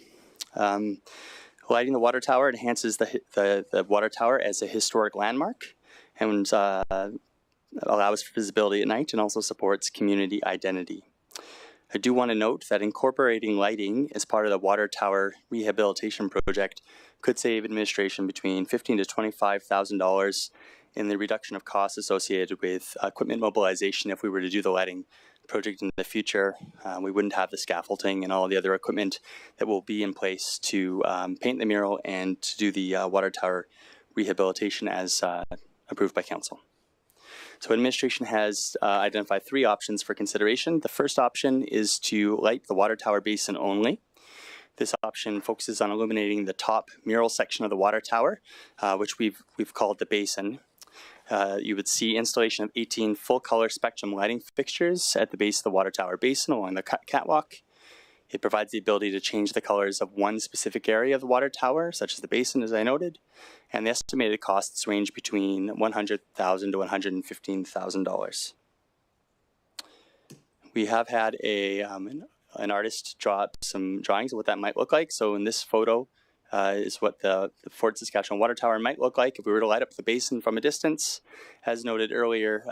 Lighting the water tower enhances the water tower as a historic landmark and allows for visibility at night and also supports community identity. I do want to note that incorporating lighting as part of the water tower rehabilitation project could save administration between $15,000 to $25,000 in the reduction of costs associated with equipment mobilization. If we were to do the lighting project in the future, we wouldn't have the scaffolding and all the other equipment that will be in place to paint the mural and to do the water tower rehabilitation as approved by Council. So administration has identified 3 options for consideration. The first option is to light the water tower basin only. This option focuses on illuminating the top mural section of the water tower, which we've called the basin. You would see installation of 18 full-color spectrum lighting fixtures at the base of the water tower basin along the catwalk. It provides the ability to change the colors of one specific area of the water tower, such as the basin, as I noted, and the estimated costs range between $100,000 to $115,000. We have had an artist draw up some drawings of what that might look like. So in this photo is what the Fort Saskatchewan Water Tower might look like if we were to light up the basin from a distance. As noted earlier,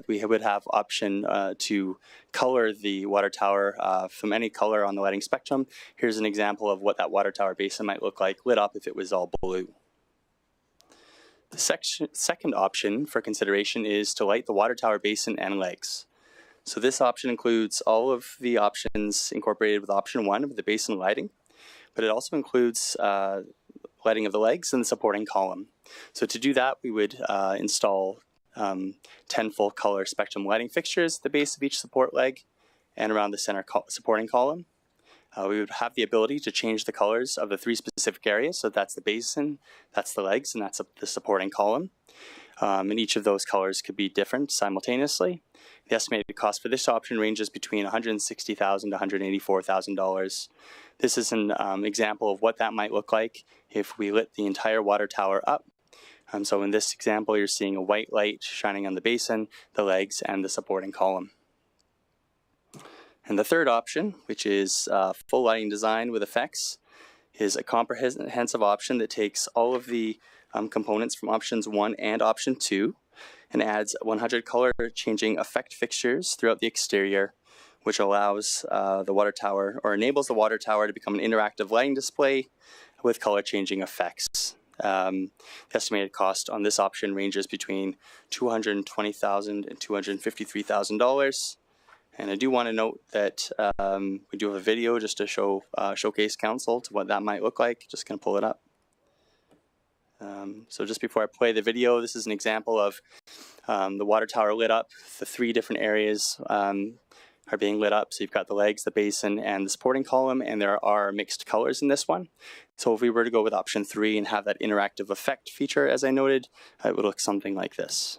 we would have option to color the water tower from any color on the lighting spectrum. Here's an example of what that water tower basin might look like lit up if it was all blue. The second option for consideration is to light the water tower basin and legs. So this option includes all of the options incorporated with option 1 of the basin lighting, but it also includes lighting of the legs and the supporting column. So to do that, we would install 10 full color spectrum lighting fixtures at the base of each support leg and around the center supporting column. We would have the ability to change the colors of the 3 specific areas. So that's the basin, that's the legs, and that's the supporting column. And each of those colors could be different simultaneously. The estimated cost for this option ranges between $160,000 to $184,000. This is an example of what that might look like if we lit the entire water tower up. So in this example, you're seeing a white light shining on the basin, the legs, and the supporting column. And the third option, which is full lighting design with effects, is a comprehensive option that takes all of the components from options 1 and option 2 and adds 100 color changing effect fixtures throughout the exterior, which allows the water tower, or enables the water tower to become an interactive lighting display with color changing effects. The estimated cost on this option ranges between $220,000 and $253,000. And I do want to note that we do have a video just to showcase Council to what that might look like. Just going to pull it up. So just before I play the video, this is an example of the water tower lit up. The 3 different areas are being lit up. So you've got the legs, the basin, and the supporting column, and there are mixed colors in this one. So if we were to go with option 3 and have that interactive effect feature, as I noted, it would look something like this.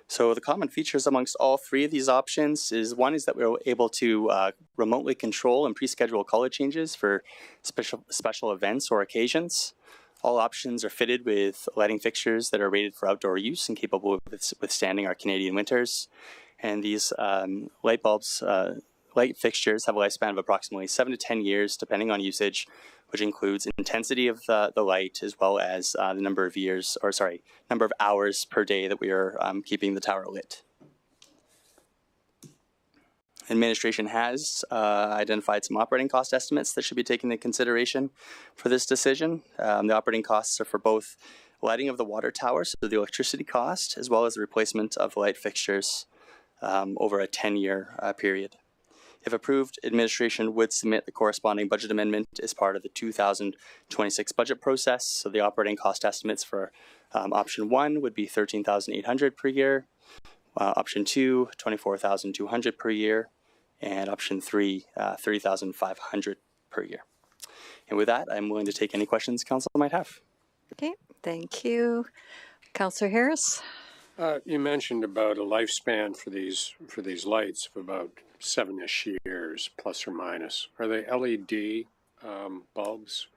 So the common features amongst all 3 of these options is one is that we're able to remotely control and pre-schedule color changes for special events or occasions. All options are fitted with lighting fixtures that are rated for outdoor use and capable of withstanding our Canadian winters. And these light fixtures have a lifespan of approximately 7 to 10 years, depending on usage, which includes intensity of the light as well as the number of hours per day that we are keeping the tower lit. Administration has identified some operating cost estimates that should be taken into consideration for this decision. The operating costs are for both lighting of the water tower, so the electricity cost, as well as the replacement of light fixtures over a 10-year period. If approved, administration would submit the corresponding budget amendment as part of the 2026 budget process. So the operating cost estimates for option 1 would be $13,800 per year, option 2, $24,200 per year, and option 3, $30,500 per year. And with that, I'm willing to take any questions council might have. Okay, thank you. Councillor Harris? You mentioned about a lifespan for these lights of about 7-ish years, plus or minus. Are they LED bulbs?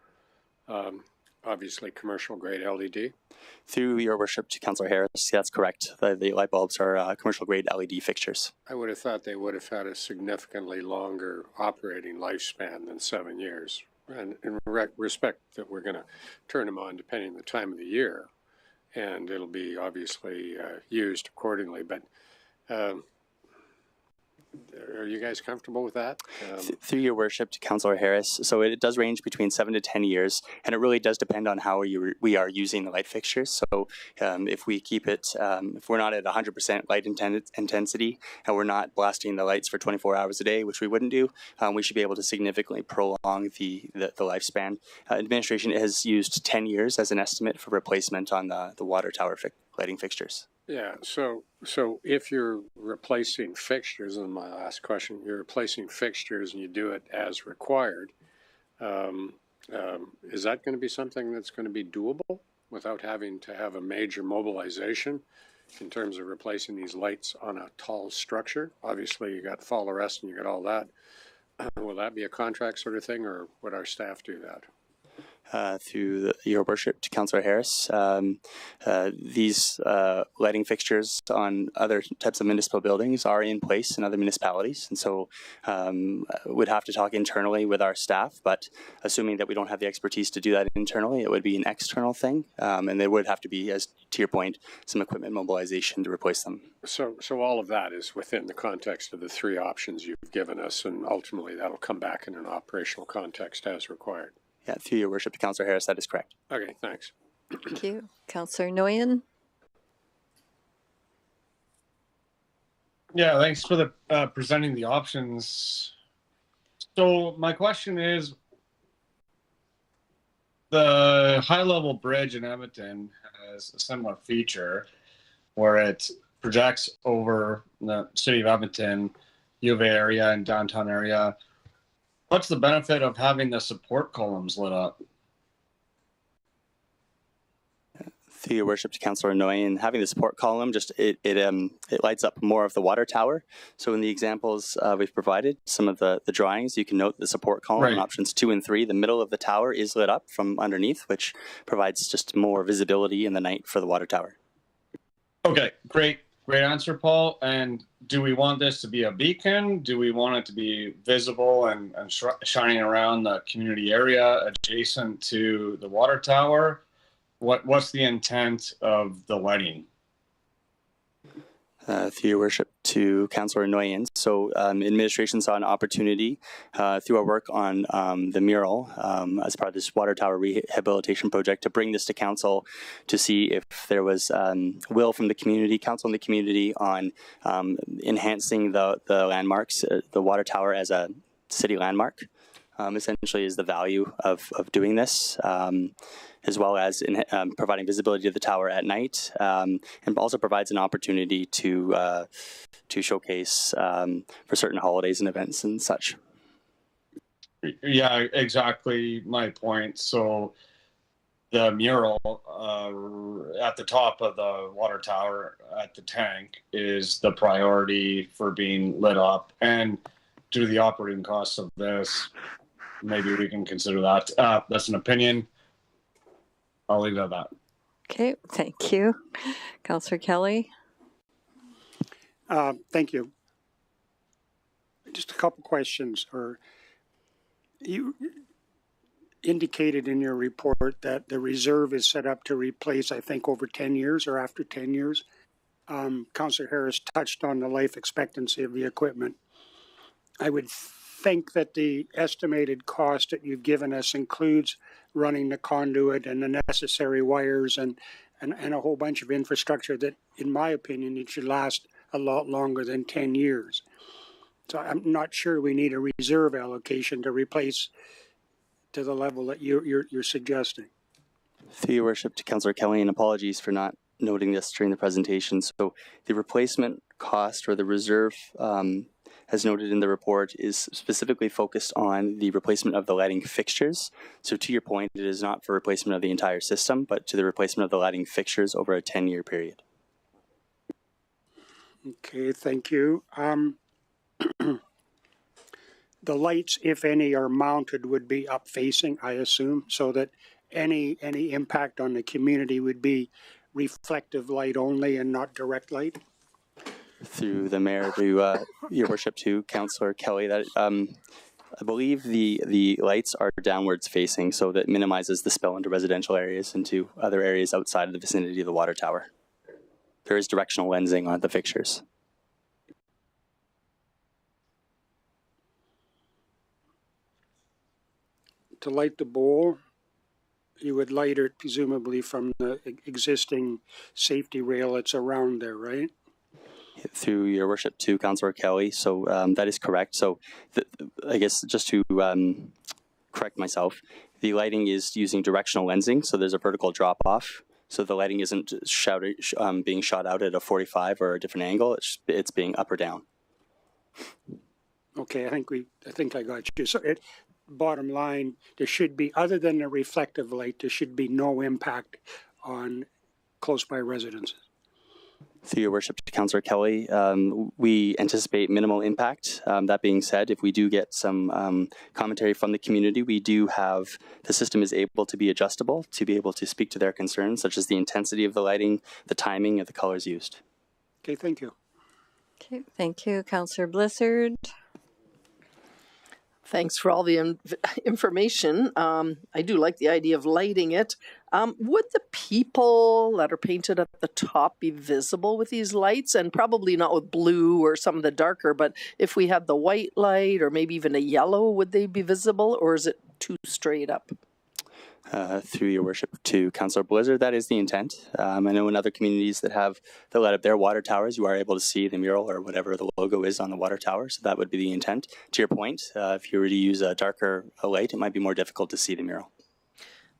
Obviously, commercial grade LED. Through your worship to Councillor Harris, that's correct. The light bulbs are commercial grade LED fixtures. I would have thought they would have had a significantly longer operating lifespan than 7 years. And in respect that we're going to turn them on depending on the time of the year, and it'll be obviously used accordingly. But are you guys comfortable with that? Through your worship to Councillor Harris, so it does range between 7 to 10 years, and it really does depend on how we are using the light fixtures. So if we keep it, if we're not at 100% light intensity, and we're not blasting the lights for 24 hours a day, which we wouldn't do, we should be able to significantly prolong the lifespan. Administration has used 10 years as an estimate for replacement on the water tower lighting fixtures. Yeah, so if you're replacing fixtures, and my last question, you're replacing fixtures and you do it as required, is that going to be something that's going to be doable without having to have a major mobilization in terms of replacing these lights on a tall structure? Obviously, you got fall arrest and you got all that. Will that be a contract sort of thing, or would our staff do that? Through your worship to Councillor Harris, these lighting fixtures on other types of municipal buildings are in place in other municipalities, and so we'd have to talk internally with our staff, but assuming that we don't have the expertise to do that internally, it would be an external thing, and there would have to be, as to your point, some equipment mobilization to replace them. So all of that is within the context of the 3 options you've given us, and ultimately that'll come back in an operational context as required. Yeah, through your worship to Councillor Harris, that is correct. Okay, thanks. Thank you. Councillor Nguyen? Yeah, thanks for the presenting the options. So my question is, the high-level bridge in Edmonton has a similar feature where it projects over the city of Edmonton, U of A area, and downtown area. What's the benefit of having the support columns lit up? Through your worship to Councillor Nguyen, having the support column, it lights up more of the water tower. So in the examples we've provided, some of the drawings, you can note the support column in options 2 and 3. The middle of the tower is lit up from underneath, which provides just more visibility in the night for the water tower. Okay, great answer, Paul. And do we want this to be a beacon? Do we want it to be visible and shining around the community area adjacent to the water tower? What's the intent of the lighting? Through your worship to Councillor Nguyen. So administration saw an opportunity through our work on the mural as part of this water tower rehabilitation project to bring this to council to see if there was will from the community, council and the community on enhancing the landmarks, the water tower as a city landmark. Essentially is the value of doing this, as well as in, providing visibility to the tower at night, and also provides an opportunity to showcase for certain holidays and events and such. Yeah, exactly my point. So the mural at the top of the water tower at the tank is the priority for being lit up, and due to the operating costs of this, maybe we can consider that. That's an opinion. I'll leave it at that. Okay, thank you. Councillor Kelly? Thank you. Just a couple questions. Or you indicated in your report that the reserve is set up to replace, I think, over 10 years or after 10 years. Councillor Harris touched on the life expectancy of the equipment. I would think that the estimated cost that you've given us includes running the conduit and the necessary wires and a whole bunch of infrastructure that, in my opinion, it should last a lot longer than 10 years. So I'm not sure we need a reserve allocation to replace to the level that you're suggesting. Through your worship to Councillor Kelly, and apologies for not noting this during the presentation. So the replacement cost or the reserve, as noted in the report, is specifically focused on the replacement of the lighting fixtures. So to your point, it is not for replacement of the entire system, but to the replacement of the lighting fixtures over a 10-year period. Okay, thank you. The lights, if any, are mounted would be up facing, I assume, so that any impact on the community would be reflective light only and not direct light? Through the mayor, to your worship, to Councillor Kelly, that I believe the lights are downwards facing, so that minimizes the spill into residential areas and to other areas outside of the vicinity of the water tower. There is directional lensing on the fixtures. To light the bowl, you would light it presumably from the existing safety rail that's around there, right? Through your worship to Councillor Kelly, so that is correct. So I guess just to correct myself, the lighting is using directional lensing, so there's a vertical drop off. So the lighting isn't being shot out at a 45 or a different angle. It's being up or down. Okay, I think I got you. So bottom line, there should be, other than the reflective light, there should be no impact on close by residences. Through your worship to Councillor Kelly, we anticipate minimal impact. That being said, if we do get some commentary from the community, we do have, the system is able to be adjustable to be able to speak to their concerns, such as the intensity of the lighting, the timing of the colors used. Okay, thank you. Okay, thank you. Councillor Blizzard? Thanks for all the information. I do like the idea of lighting it. Would the people that are painted at the top be visible with these lights? And probably not with blue or some of the darker, but if we had the white light or maybe even a yellow, would they be visible, or is it too straight up? Through your worship to Councillor Blizzard, that is the intent. I know in other communities that light up their water towers, you are able to see the mural or whatever the logo is on the water tower, so that would be the intent. To your point, if you were to use a darker light, it might be more difficult to see the mural.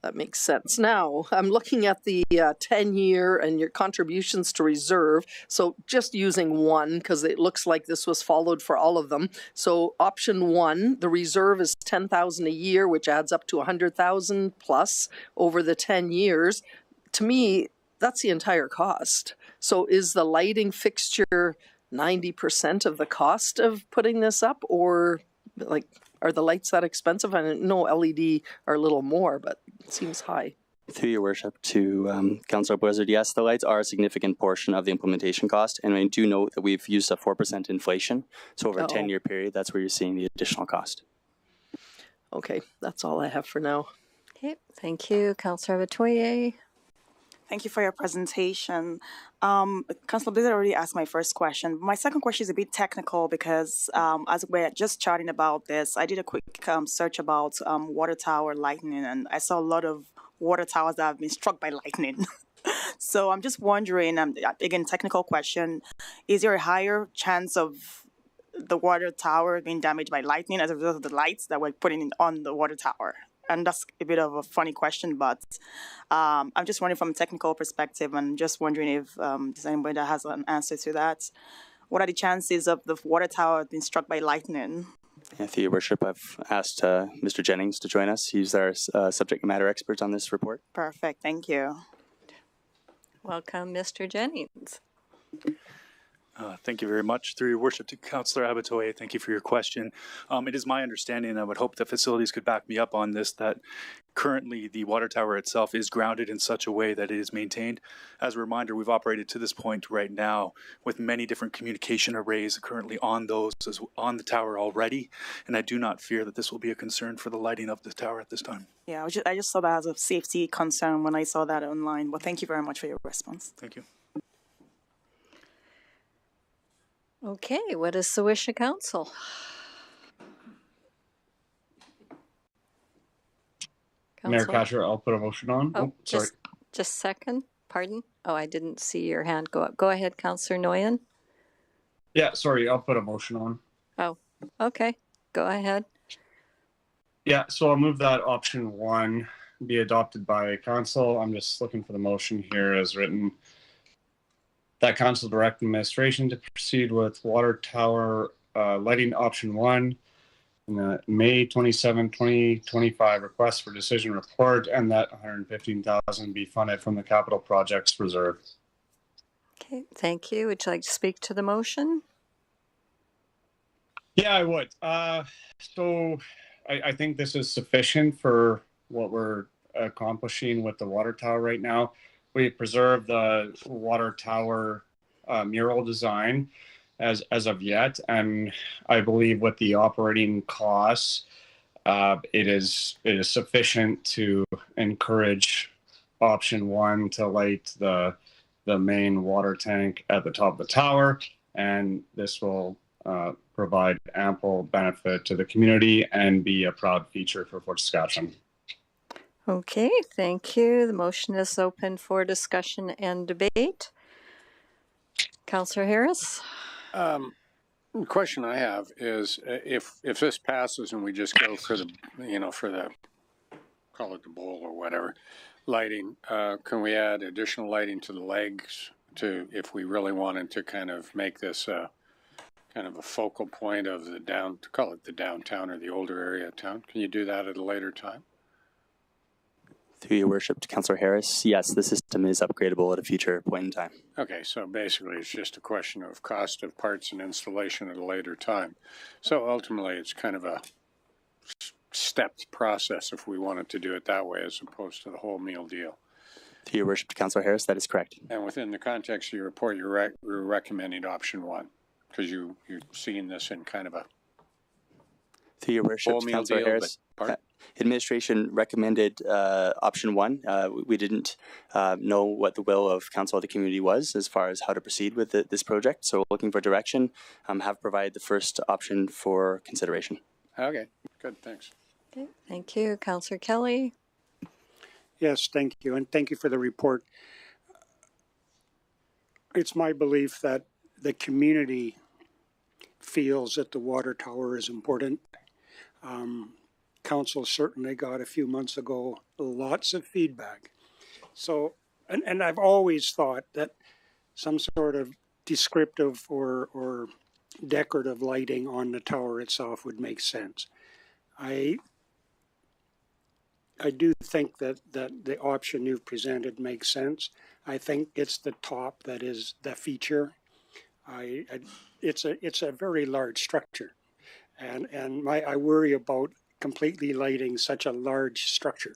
That makes sense. Now, I'm looking at the 10-year and your contributions to reserve. So just using one, because it looks like this was followed for all of them. So option one, the reserve is $10,000 a year, which adds up to $100,000 plus over the 10 years. To me, that's the entire cost. So is the lighting fixture 90% of the cost of putting this up, or like, are the lights that expensive? I know LED are a little more, but it seems high. Through your worship to Councillor Blizzard, yes, the lights are a significant portion of the implementation cost, and I do note that we've used a 4% inflation, so over a 10-year period, that's where you're seeing the additional cost. Okay, that's all I have for now. Okay, thank you. Councillor Vatoye? Thank you for your presentation. Councillor Blizzard already asked my first question. My second question is a bit technical because as we're just chatting about this, I did a quick search about water tower lightning, and I saw a lot of water towers that have been struck by lightning. So I'm just wondering, again, technical question, is there a higher chance of the water tower being damaged by lightning as a result of the lights that we're putting on the water tower? And that's a bit of a funny question, but I'm just wondering from a technical perspective, and just wondering if there's anybody that has an answer to that. What are the chances of the water tower being struck by lightning? Yeah, through your worship, I've asked Mr. Jennings to join us. He's our subject matter expert on this report. Perfect, thank you. Welcome, Mr. Jennings. Thank you very much. Through your worship to Councillor Abatoye, thank you for your question. It is my understanding, and I would hope the facilities could back me up on this, that currently the water tower itself is grounded in such a way that it is maintained. As a reminder, we've operated to this point right now with many different communication arrays currently on on the tower already, and I do not fear that this will be a concern for the lighting of the tower at this time. Yeah, I just saw that as a safety concern when I saw that online. Well, thank you very much for your response. Thank you. Okay, what is the wish of council? Mayor Council? Kasher, I'll put a motion on. Oh, Sorry. just second. Pardon? Oh, I didn't see your hand go up. Go ahead, Councillor Nguyen. Yeah, sorry, I'll put a motion on. Oh, okay. Go ahead. Yeah, so I'll move that option 1 be adopted by council. I'm just looking for the motion here as written. That council direct administration to proceed with water tower lighting option 1 in the May 27, 2025 request for decision report, and that $115,000 be funded from the capital projects reserve. Okay, thank you. Would you like to speak to the motion? Yeah, I would. So I think this is sufficient for what we're accomplishing with the water tower right now. We preserve the water tower mural design as of yet, and I believe with the operating costs, it is sufficient to encourage option 1 to light the main water tank at the top of the tower, and this will provide ample benefit to the community and be a proud feature for Fort Saskatchewan. Okay, thank you. The motion is open for discussion and debate. Councillor Harris? The question I have is if this passes and we just go for the, for the, call it the bowl or whatever, lighting, can we add additional lighting to the legs if we really wanted to kind of make this kind of a focal point of the to call it the downtown or the older area of town? Can you do that at a later time? Through your worship to Councillor Harris, yes, the system is upgradable at a future point in time. Okay, so basically it's just a question of cost of parts and installation at a later time. So ultimately it's kind of a stepped process if we wanted to do it that way as opposed to the whole meal deal. Through your worship to Councillor Harris, that is correct. And within the context of your report, you're recommending option 1 because you're seeing this in kind of a through your worship to Councillor Harris. Administration recommended option 1. We didn't know what the will of council or the community was as far as how to proceed with this project. So we're looking for direction, have provided the first option for consideration. Okay, good, thanks. Okay, thank you. Councillor Kelly? Yes, thank you, and thank you for the report. It's my belief that the community feels that the water tower is important. Council certainly got a few months ago lots of feedback. So, and I've always thought that some sort of descriptive or decorative lighting on the tower itself would make sense. I do think that the option you've presented makes sense. I think it's the top that is the feature. It's a very large structure, and I worry about completely lighting such a large structure.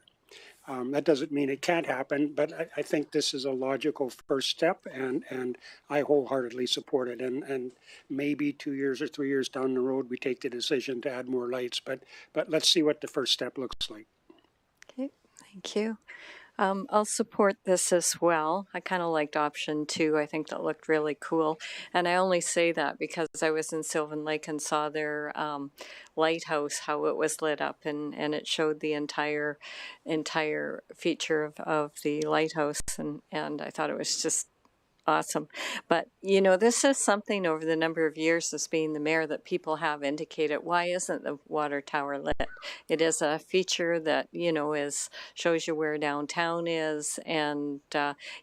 That doesn't mean it can't happen, but I think this is a logical first step, and I wholeheartedly support it. And maybe 2 years or 3 years down the road, we take the decision to add more lights, but let's see what the first step looks like. Okay, thank you. I'll support this as well. I kind of liked option 2. I think that looked really cool. And I only say that because I was in Sylvan Lake and saw their lighthouse, how it was lit up, and it showed the entire feature of the lighthouse, and I thought it was just awesome. But, this is something over the number of years as being the mayor that people have indicated, why isn't the water tower lit? It is a feature that, shows you where downtown is, and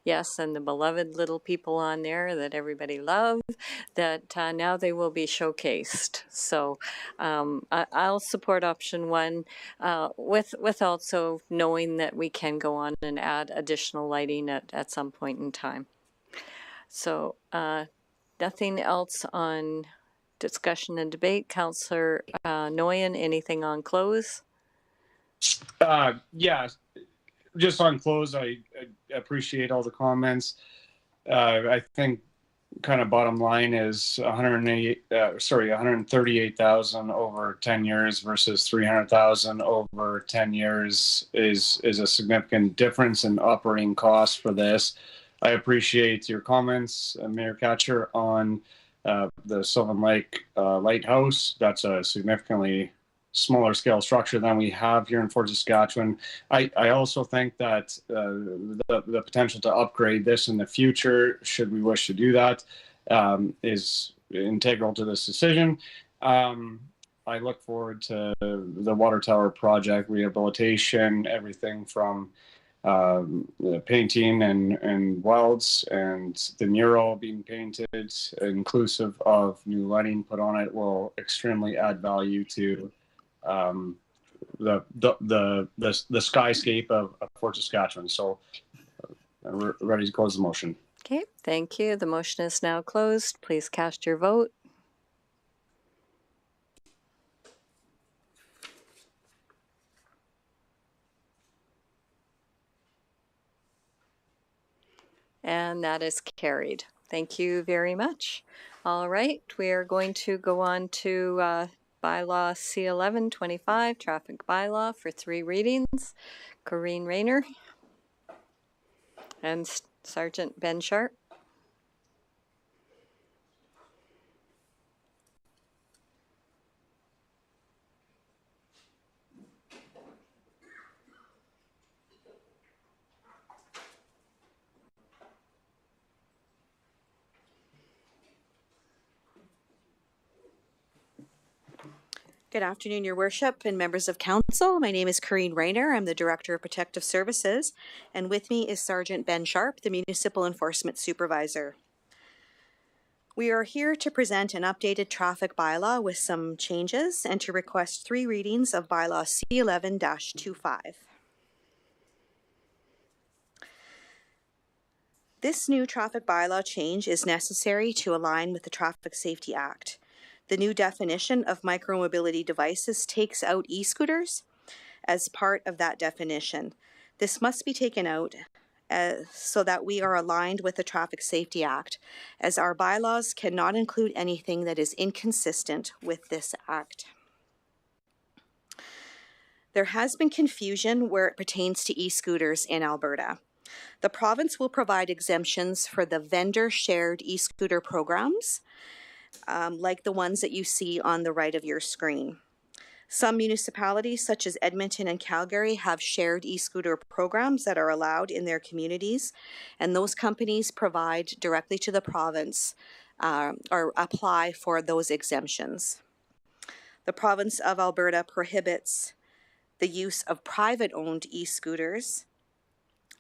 yes, and the beloved little people on there that everybody loves, that now they will be showcased. So I'll support option 1 with also knowing that we can go on and add additional lighting at some point in time. So now nothing else on discussion and debate. Councillor Noyan, anything on close? Yeah, just on close, I appreciate all the comments. I think kind of bottom line is 138,000 over 10 years versus 300,000 over 10 years is a significant difference in operating costs for this. I appreciate your comments, Mayor Katcher, on the Sylvan Lake Lighthouse. That's a significantly smaller scale structure than we have here in Fort Saskatchewan. I also think that the potential to upgrade this in the future, should we wish to do that, is integral to this decision. I look forward to the water tower project, rehabilitation, everything from the painting and welds and the mural being painted, inclusive of new lighting put on it, will extremely add value to the skyscape of Fort Saskatchewan. So we're ready to close the motion. Okay, thank you. The motion is now closed. Please cast your vote. And that is carried. Thank you very much. All right, we are going to go on to bylaw C1125, traffic bylaw, for 3 readings. Corinne Rayner and Sergeant Ben Sharp. Good afternoon, Your Worship and members of Council. My name is Corinne Rayner. I'm the Director of Protective Services, and with me is Sergeant Ben Sharp, the Municipal Enforcement Supervisor. We are here to present an updated traffic bylaw with some changes and to request 3 readings of bylaw C11-25. This new traffic bylaw change is necessary to align with the Traffic Safety Act. The new definition of micromobility devices takes out e-scooters as part of that definition. This must be taken out so that we are aligned with the Traffic Safety Act, as our bylaws cannot include anything that is inconsistent with this act. There has been confusion where it pertains to e-scooters in Alberta. The province will provide exemptions for the vendor-shared e-scooter programs, like the ones that you see on the right of your screen. Some municipalities, such as Edmonton and Calgary, have shared e-scooter programs that are allowed in their communities, and those companies provide directly to the province or apply for those exemptions. The province of Alberta prohibits the use of private-owned e-scooters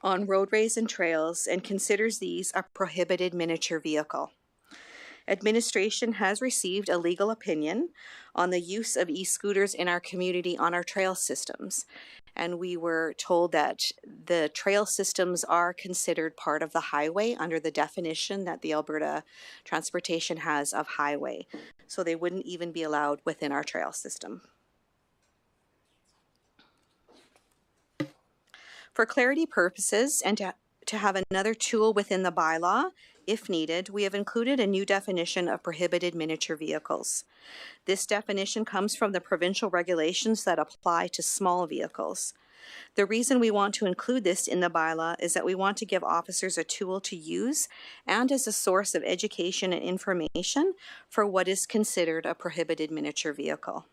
on roadways and trails and considers these a prohibited miniature vehicle. Administration has received a legal opinion on the use of e-scooters in our community on our trail systems, and we were told that the trail systems are considered part of the highway under the definition that the Alberta Transportation has of highway, so they wouldn't even be allowed within our trail system. For clarity purposes and to have another tool within the bylaw, if needed, we have included a new definition of prohibited miniature vehicles. This definition comes from the provincial regulations that apply to small vehicles. The reason we want to include this in the bylaw is that we want to give officers a tool to use and as a source of education and information for what is considered a prohibited miniature vehicle.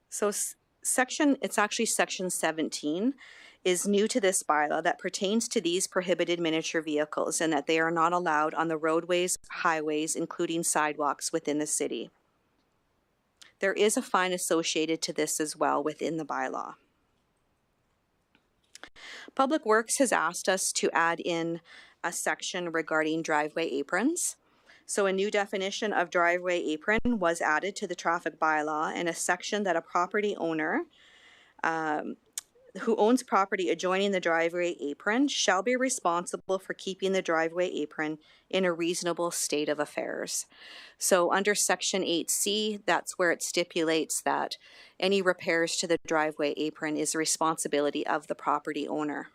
So it's actually section 17 is new to this bylaw that pertains to these prohibited miniature vehicles and that they are not allowed on the roadways, highways, including sidewalks within the city. There is a fine associated to this as well within the bylaw. Public Works has asked us to add in a section regarding driveway aprons. So a new definition of driveway apron was added to the traffic bylaw, and a section that a property owner who owns property adjoining the driveway apron shall be responsible for keeping the driveway apron in a reasonable state of affairs. So under section 8C, that's where it stipulates that any repairs to the driveway apron is the responsibility of the property owner.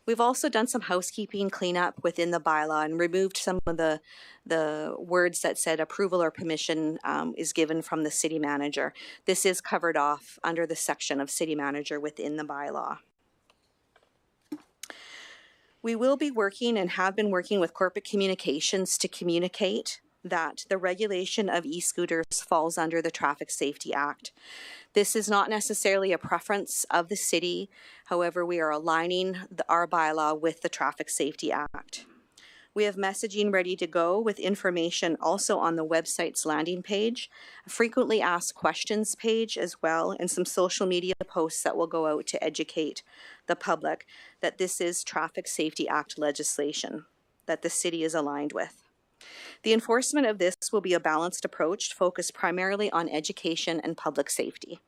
We've also done some housekeeping cleanup within the bylaw and removed some of the words that said approval or permission is given from the city manager. This is covered off under the section of city manager within the bylaw. We will be working and have been working with corporate communications to communicate that the regulation of e-scooters falls under the Traffic Safety Act. This is not necessarily a preference of the city. However, we are aligning our bylaw with the Traffic Safety Act. We have messaging ready to go with information also on the website's landing page, a frequently asked questions page as well, and some social media posts that will go out to educate the public that this is Traffic Safety Act legislation that the city is aligned with. The enforcement of this will be a balanced approach focused primarily on education and public safety.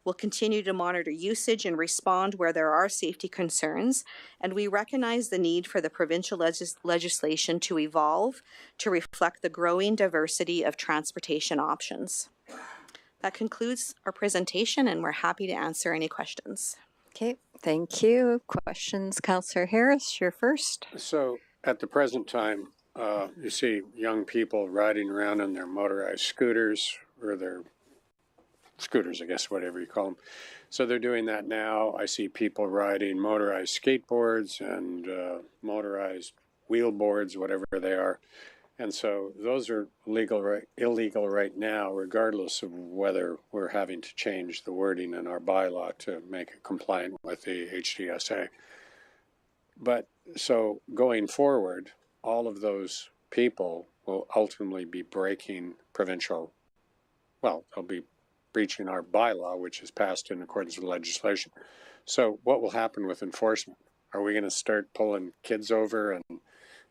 We'll continue to monitor usage and respond where there are safety concerns, and we recognize the need for the provincial legislation to evolve to reflect the growing diversity of transportation options. That concludes our presentation, and we're happy to answer any questions. Okay, thank you. Questions, Councillor Harris, you're first. So at the present time, you see young people riding around on their motorized scooters, or their scooters, I guess, whatever you call them. So they're doing that now. I see people riding motorized skateboards and motorized wheelboards, whatever they are. And so those are illegal right now, regardless of whether we're having to change the wording in our bylaw to make it compliant with the HDSA. But so going forward, all of those people will ultimately be breaking provincial, well, they'll be breaching our bylaw, which is passed in accordance with legislation. So what will happen with enforcement? Are we going to start pulling kids over and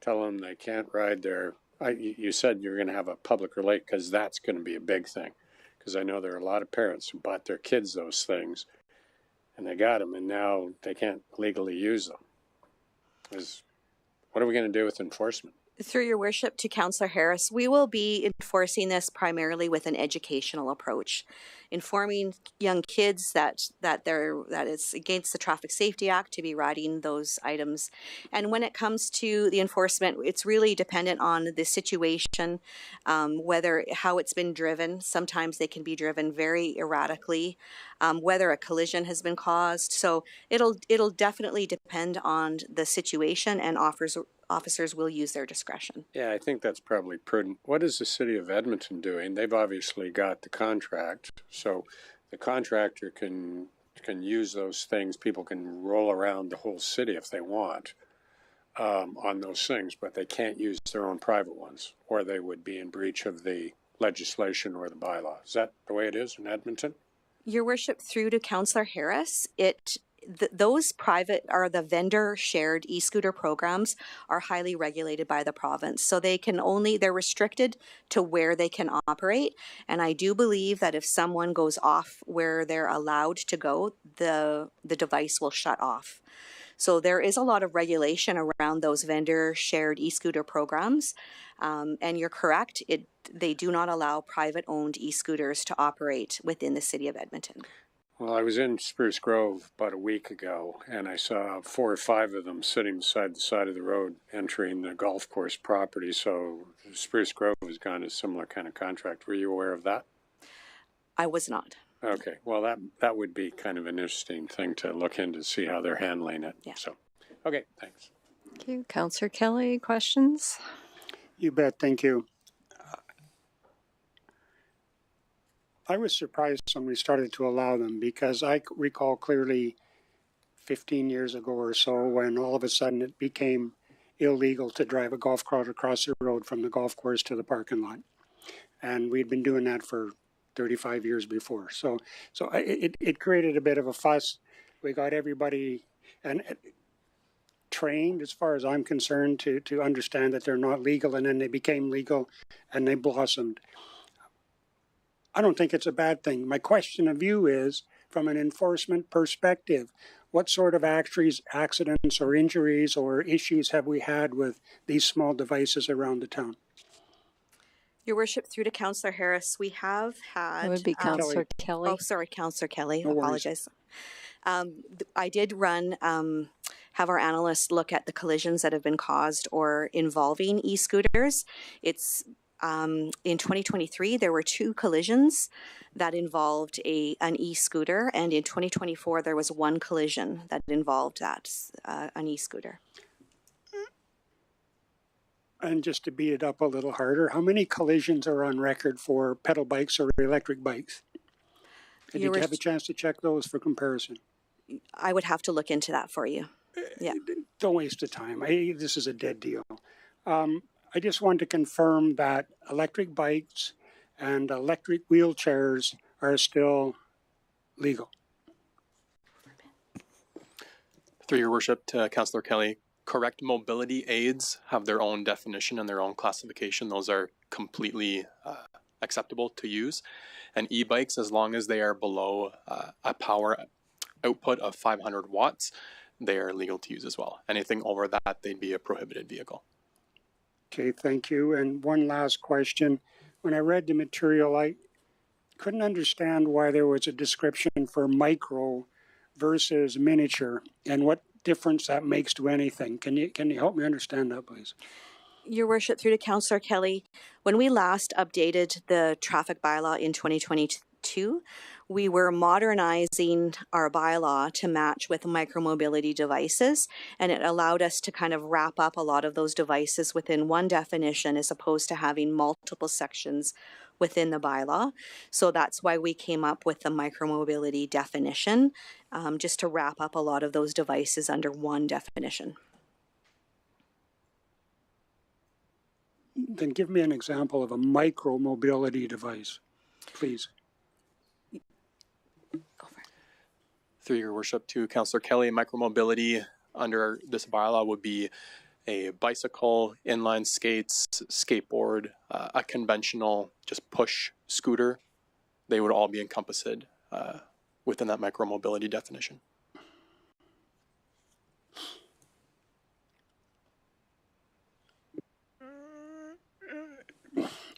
tell them they can't ride their, you said you're going to have a public relate, because that's going to be a big thing. Because I know there are a lot of parents who bought their kids those things and they got them and now they can't legally use them. What are we going to do with enforcement? Through your worship to Councillor Harris, we will be enforcing this primarily with an educational approach, informing young kids that it's against the Traffic Safety Act to be riding those items. And when it comes to the enforcement, it's really dependent on the situation, how it's been driven. Sometimes they can be driven very erratically, whether a collision has been caused. So it'll definitely depend on the situation, and officers will use their discretion. Yeah, I think that's probably prudent. What is the city of Edmonton doing? They've obviously got the contract, so the contractor can use those things. People can roll around the whole city if they want on those things, but they can't use their own private ones, or they would be in breach of the legislation or the bylaw. Is that the way it is in Edmonton? Your worship, through to Councillor Harris, those private or the vendor shared e-scooter programs are highly regulated by the province. So they're restricted to where they can operate. And I do believe that if someone goes off where they're allowed to go, the device will shut off. So there is a lot of regulation around those vendor shared e-scooter programs. And you're correct, they do not allow private owned e-scooters to operate within the city of Edmonton. Well, I was in Spruce Grove about a week ago, and I saw 4 or 5 of them sitting beside the side of the road entering the golf course property. So Spruce Grove has gone a similar kind of contract. Were you aware of that? I was not. Okay. Well, that would be kind of an interesting thing to look into, see how they're handling it. Yeah. So, okay, thanks. Thank you. Councillor Kelly, questions? You bet. Thank you. I was surprised when we started to allow them, because I recall clearly 15 years ago or so when all of a sudden it became illegal to drive a golf cart across the road from the golf course to the parking lot. And we'd been doing that for 35 years before. So it created a bit of a fuss. We got everybody trained, as far as I'm concerned, to understand that they're not legal, and then they became legal and they blossomed. I don't think it's a bad thing. My question of you is, from an enforcement perspective, what sort of accidents or injuries or issues have we had with these small devices around the town? Your Worship, through to Councillor Harris, we have had. It would be Councillor Kelly. Oh, sorry, Councillor Kelly. No worries. Apologize. I did have our analysts look at the collisions that have been caused or involving e-scooters. It's in 2023, there were 2 collisions that involved an e-scooter, and in 2024, there was 1 collision that involved an e-scooter. And just to beat it up a little harder, how many collisions are on record for pedal bikes or electric bikes? Did you have a chance to check those for comparison? I would have to look into that for you. Yeah. Don't waste the time. This is a dead deal. I just want to confirm that electric bikes and electric wheelchairs are still legal. Through your worship to Councillor Kelly, correct mobility aids have their own definition and their own classification. Those are completely acceptable to use. And e-bikes, as long as they are below a power output of 500 watts, they are legal to use as well. Anything over that, they'd be a prohibited vehicle. Okay, thank you. And one last question. When I read the material, I couldn't understand why there was a description for micro versus miniature and what difference that makes to anything. Can you help me understand that, please? Your Worship, through to Councillor Kelly, when we last updated the traffic bylaw in 2022, we were modernizing our bylaw to match with micromobility devices, and it allowed us to kind of wrap up a lot of those devices within one definition as opposed to having multiple sections within the bylaw. So that's why we came up with the micromobility definition, just to wrap up a lot of those devices under one definition. Then give me an example of a micro-mobility device, please. Through your worship to Councillor Kelly, micromobility under this bylaw would be a bicycle, inline skates, skateboard, a conventional just push scooter. They would all be encompassed within that micromobility definition.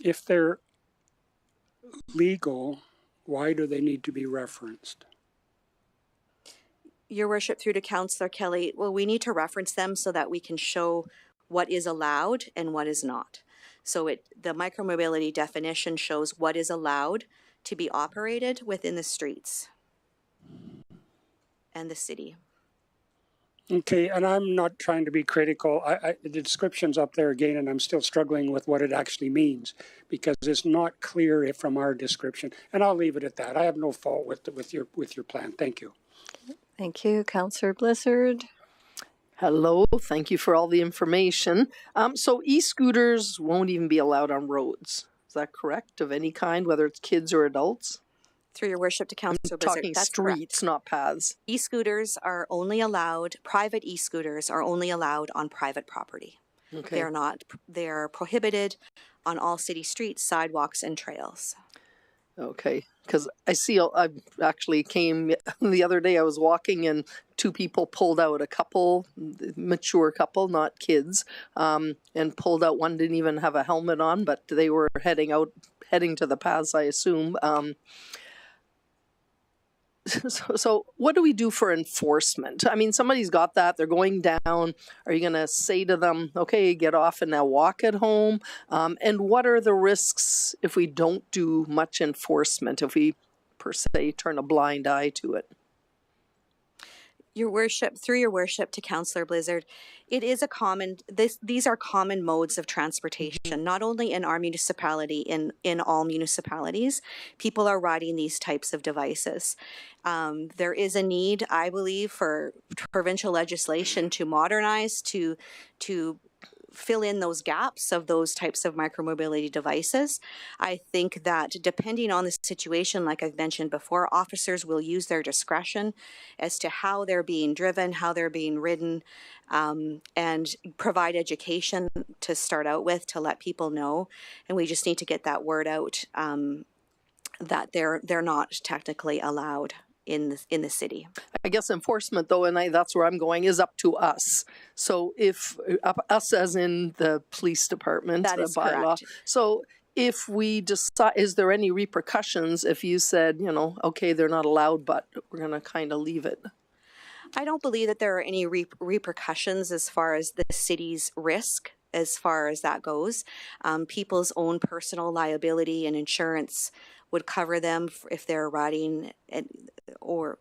If they're legal, why do they need to be referenced? Your Worship, through to Councillor Kelly, well, we need to reference them so that we can show what is allowed and what is not. So the micromobility definition shows what is allowed to be operated within the streets and the city. Okay, and I'm not trying to be critical. The description's up there again, and I'm still struggling with what it actually means because it's not clear from our description. And I'll leave it at that. I have no fault with your plan. Thank you. Thank you, Councillor Blizzard. Hello, thank you for all the information. So e-scooters won't even be allowed on roads. Is that correct? Of any kind, whether it's kids or adults? Through your worship to Councillor Blizzard. Talking That's streets, correct. not paths. E-scooters are only allowed, private e-scooters are only allowed on private property. Okay. They're not, they're prohibited on all city streets, sidewalks, and trails. Okay, because I actually came the other day, I was walking and two people pulled out, a couple, mature couple, not kids, and pulled out. One didn't even have a helmet on, but they were heading to the paths, I assume. So what do we do for enforcement? I mean, somebody's got that, they're going down. Are you going to say to them, okay, get off and now walk at home? And what are the risks if we don't do much enforcement, if we, per se, turn a blind eye to it? Your worship, through your worship to Councillor Blizzard, it is a common, these are common modes of transportation, not only in our municipality, in all municipalities. People are riding these types of devices. There is a need, I believe, for provincial legislation to modernize, to fill in those gaps of those types of micromobility devices. I think that depending on the situation, like I've mentioned before, officers will use their discretion as to how they're being driven, how they're being ridden, and provide education to start out with to let people know. And we just need to get that word out that they're not technically allowed in the city. I guess enforcement, though, and that's where I'm going, is up to us. So if us, as in the police department, That is bylaw. correct. So if we decide, is there any repercussions if you said, okay, they're not allowed, but we're going to kind of leave it? I don't believe that there are any repercussions as far as the city's risk, as far as that goes. People's own personal liability and insurance would cover them if they're riding or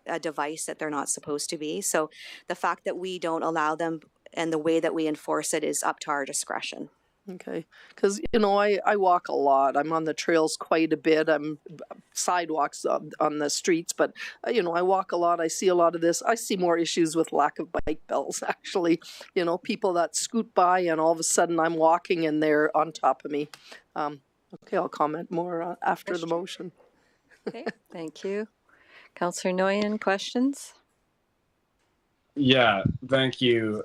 a device that they're not supposed to be. So the fact that we don't allow them and the way that we enforce it is up to our discretion. Okay, because I walk a lot. I'm on the trails quite a bit. I'm sidewalks on the streets, but I walk a lot. I see a lot of this. I see more issues with lack of bike belts. Actually, people that scoot by and all of a sudden I'm walking and they're on top of me. Okay, I'll comment more after the motion. Okay, thank you. Councillor Nguyen, questions? Yeah, thank you.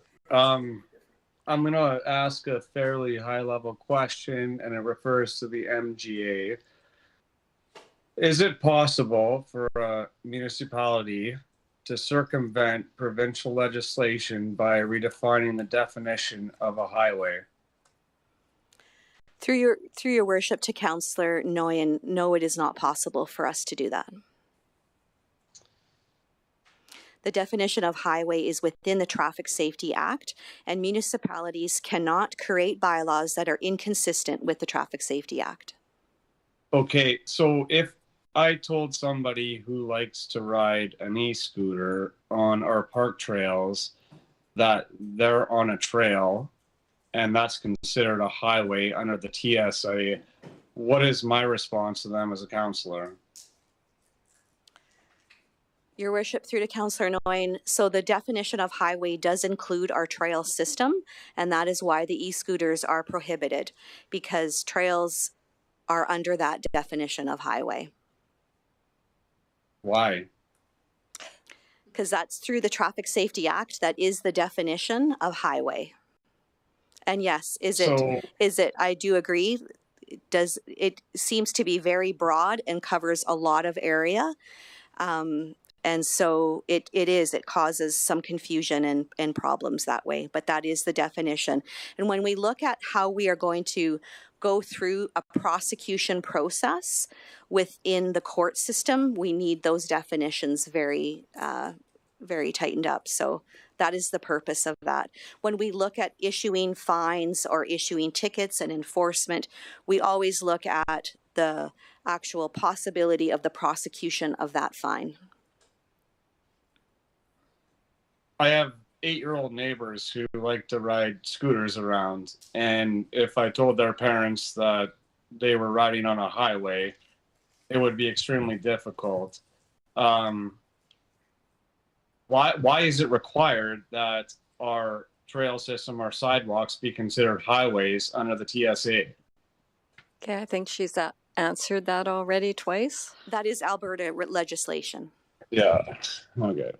I'm going to ask a fairly high-level question, and it refers to the MGA. Is it possible for a municipality to circumvent provincial legislation by redefining the definition of a highway? Through your worship to Councillor Nguyen, no, it is not possible for us to do that. The definition of highway is within the Traffic Safety Act, and municipalities cannot create bylaws that are inconsistent with the Traffic Safety Act. Okay, so if I told somebody who likes to ride an e-scooter on our park trails that they're on a trail and that's considered a highway under the TSA, what is my response to them as a councillor? Your worship, through to Councillor Nguyen, so the definition of highway does include our trail system, and that is why the e-scooters are prohibited, because trails are under that definition of highway. Why? Because that's through the Traffic Safety Act. That is the definition of highway. And yes, is it, I do agree, it seems to be very broad and covers a lot of area. And so it causes some confusion and problems that way, but that is the definition. And when we look at how we are going to go through a prosecution process within the court system, we need those definitions very, very tightened up. So that is the purpose of that. When we look at issuing fines or issuing tickets and enforcement, we always look at the actual possibility of the prosecution of that fine. I have 8-year-old neighbors who like to ride scooters around, and if I told their parents that they were riding on a highway, it would be extremely difficult. Why is it required that our trail system, our sidewalks, be considered highways under the TSA? Okay, I think she's answered that already twice. That is Alberta legislation. Yeah. Okay.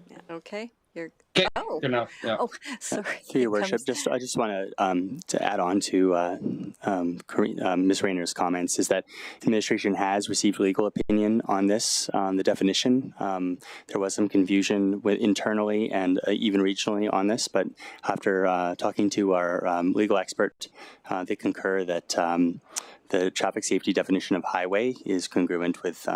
Yeah. Okay. You're okay. Good enough. Yeah. Oh, sorry. Through your worship, I just want to add on to Ms. Rayner's comments, is that the administration has received legal opinion on this, the definition. There was some confusion internally and even regionally on this, but after talking to our legal expert, they concur that the traffic safety definition of highway is congruent with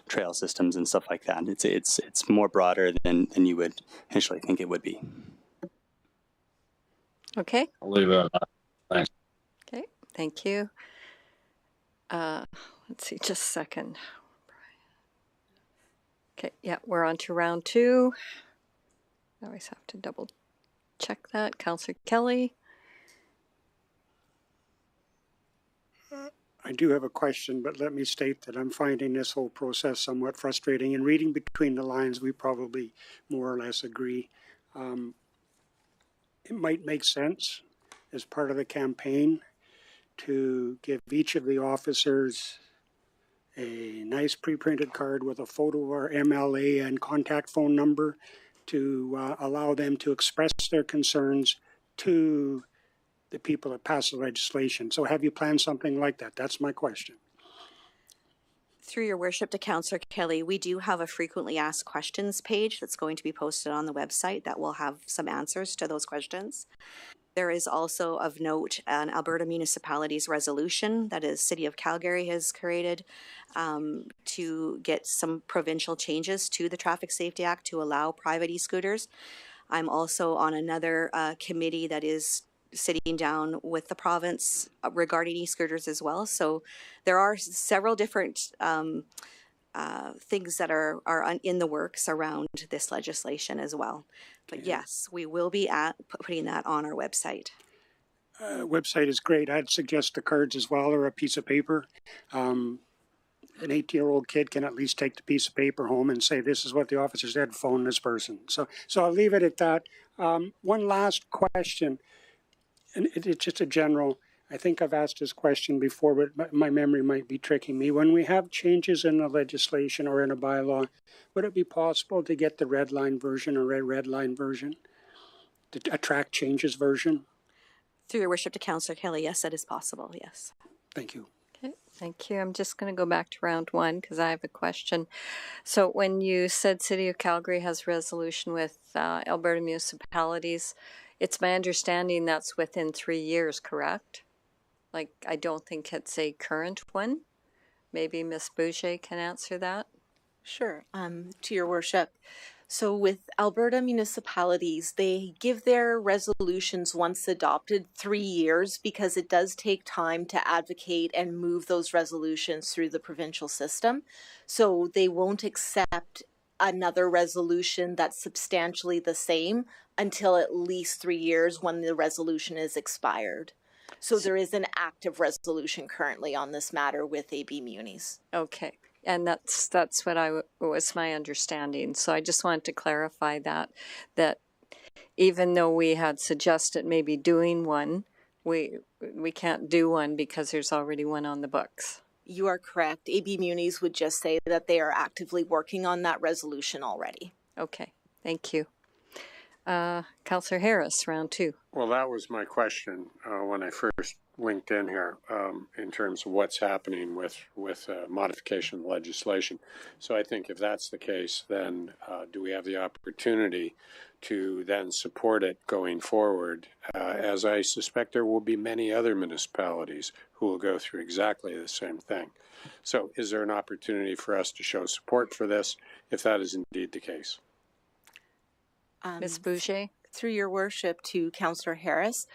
trail systems and stuff like that. It's more broader than you would initially think it would be. Okay. I'll leave it at that. Thanks. Okay, thank you. Let's see, just a second. Okay, yeah, we're on to round 2. I always have to double check that. Councillor Kelly. I do have a question, but let me state that I'm finding this whole process somewhat frustrating. And reading between the lines, we probably more or less agree. It might make sense as part of the campaign to give each of the officers a nice pre-printed card with a photo of our MLA and contact phone number to allow them to express their concerns to the people that pass the legislation. So have you planned something like that? That's my question. Through your worship to Councillor Kelly, we do have a frequently asked questions page that's going to be posted on the website that will have some answers to those questions. There is also of note an Alberta Municipalities resolution that is City of Calgary has created to get some provincial changes to the Traffic Safety Act to allow private e-scooters. I'm also on another committee that is sitting down with the province regarding e-scooters as well. So there are several different things that are in the works around this legislation as well. But yes, we will be putting that on our website. Website is great. I'd suggest the cards as well, or a piece of paper. An 18-year-old kid can at least take the piece of paper home and say, this is what the officer said, phone this person. So I'll leave it at that. One last question, and it's just a general, I think I've asked this question before, but my memory might be tricking me. When we have changes in the legislation or in a bylaw, would it be possible to get the red line version or a red line version, a track changes version? Through your worship to Councillor Kelly, yes, that is possible, yes. Thank you. Okay, thank you. I'm just going to go back to round one because I have a question. So when you said City of Calgary has resolution with Alberta municipalities, it's my understanding that's within 3 years, correct? Like, I don't think it's a current one. Maybe Ms. Boucher can answer that. Sure, to your worship. So with Alberta municipalities, they give their resolutions once adopted 3 years because it does take time to advocate and move those resolutions through the provincial system. So they won't accept another resolution that's substantially the same until at least 3 years when the resolution is expired. So there is an active resolution currently on this matter with AB Munis. Okay. And that's what was my understanding. So I just wanted to clarify that even though we had suggested maybe doing one, we can't do one because there's already one on the books. You are correct. AB Munis would just say that they are actively working on that resolution already. Okay, thank you. Councillor Harris, round two. Well, that was my question when I first linked in here in terms of what's happening with modification of legislation. So I think if that's the case, then do we have the opportunity to then support it going forward, as I suspect there will be many other municipalities who will go through exactly the same thing. So is there an opportunity for us to show support for this if that is indeed the case? Ms. Boucher? Through your worship to Councillor Harris,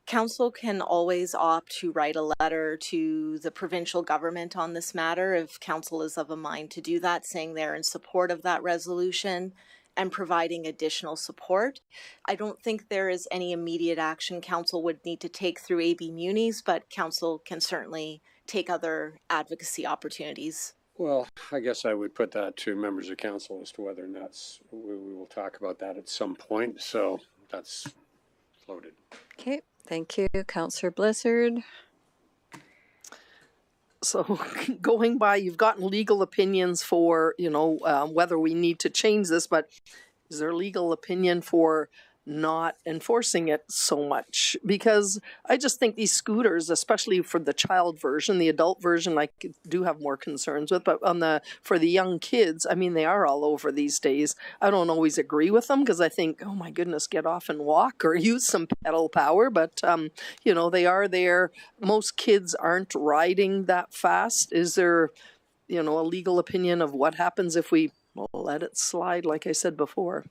Council can always opt to write a letter to the provincial government on this matter if Council is of a mind to do that, saying they're in support of that resolution and providing additional support. I don't think there is any immediate action Council would need to take through AB Munis, but Council can certainly take other advocacy opportunities. Well, I guess I would put that to members of council as to whether or not we will talk about that at some point. So that's floated. Okay, thank you. Councillor Blizzard. So going by, you've gotten legal opinions for, whether we need to change this, but is there a legal opinion for not enforcing it so much? Because I just think these scooters, especially for the child version, the adult version, I do have more concerns with, but for the young kids, I mean, they are all over these days. I don't always agree with them because I think, oh my goodness, get off and walk or use some pedal power, but they are there. Most kids aren't riding that fast. Is there, a legal opinion of what happens if we let it slide, like I said before?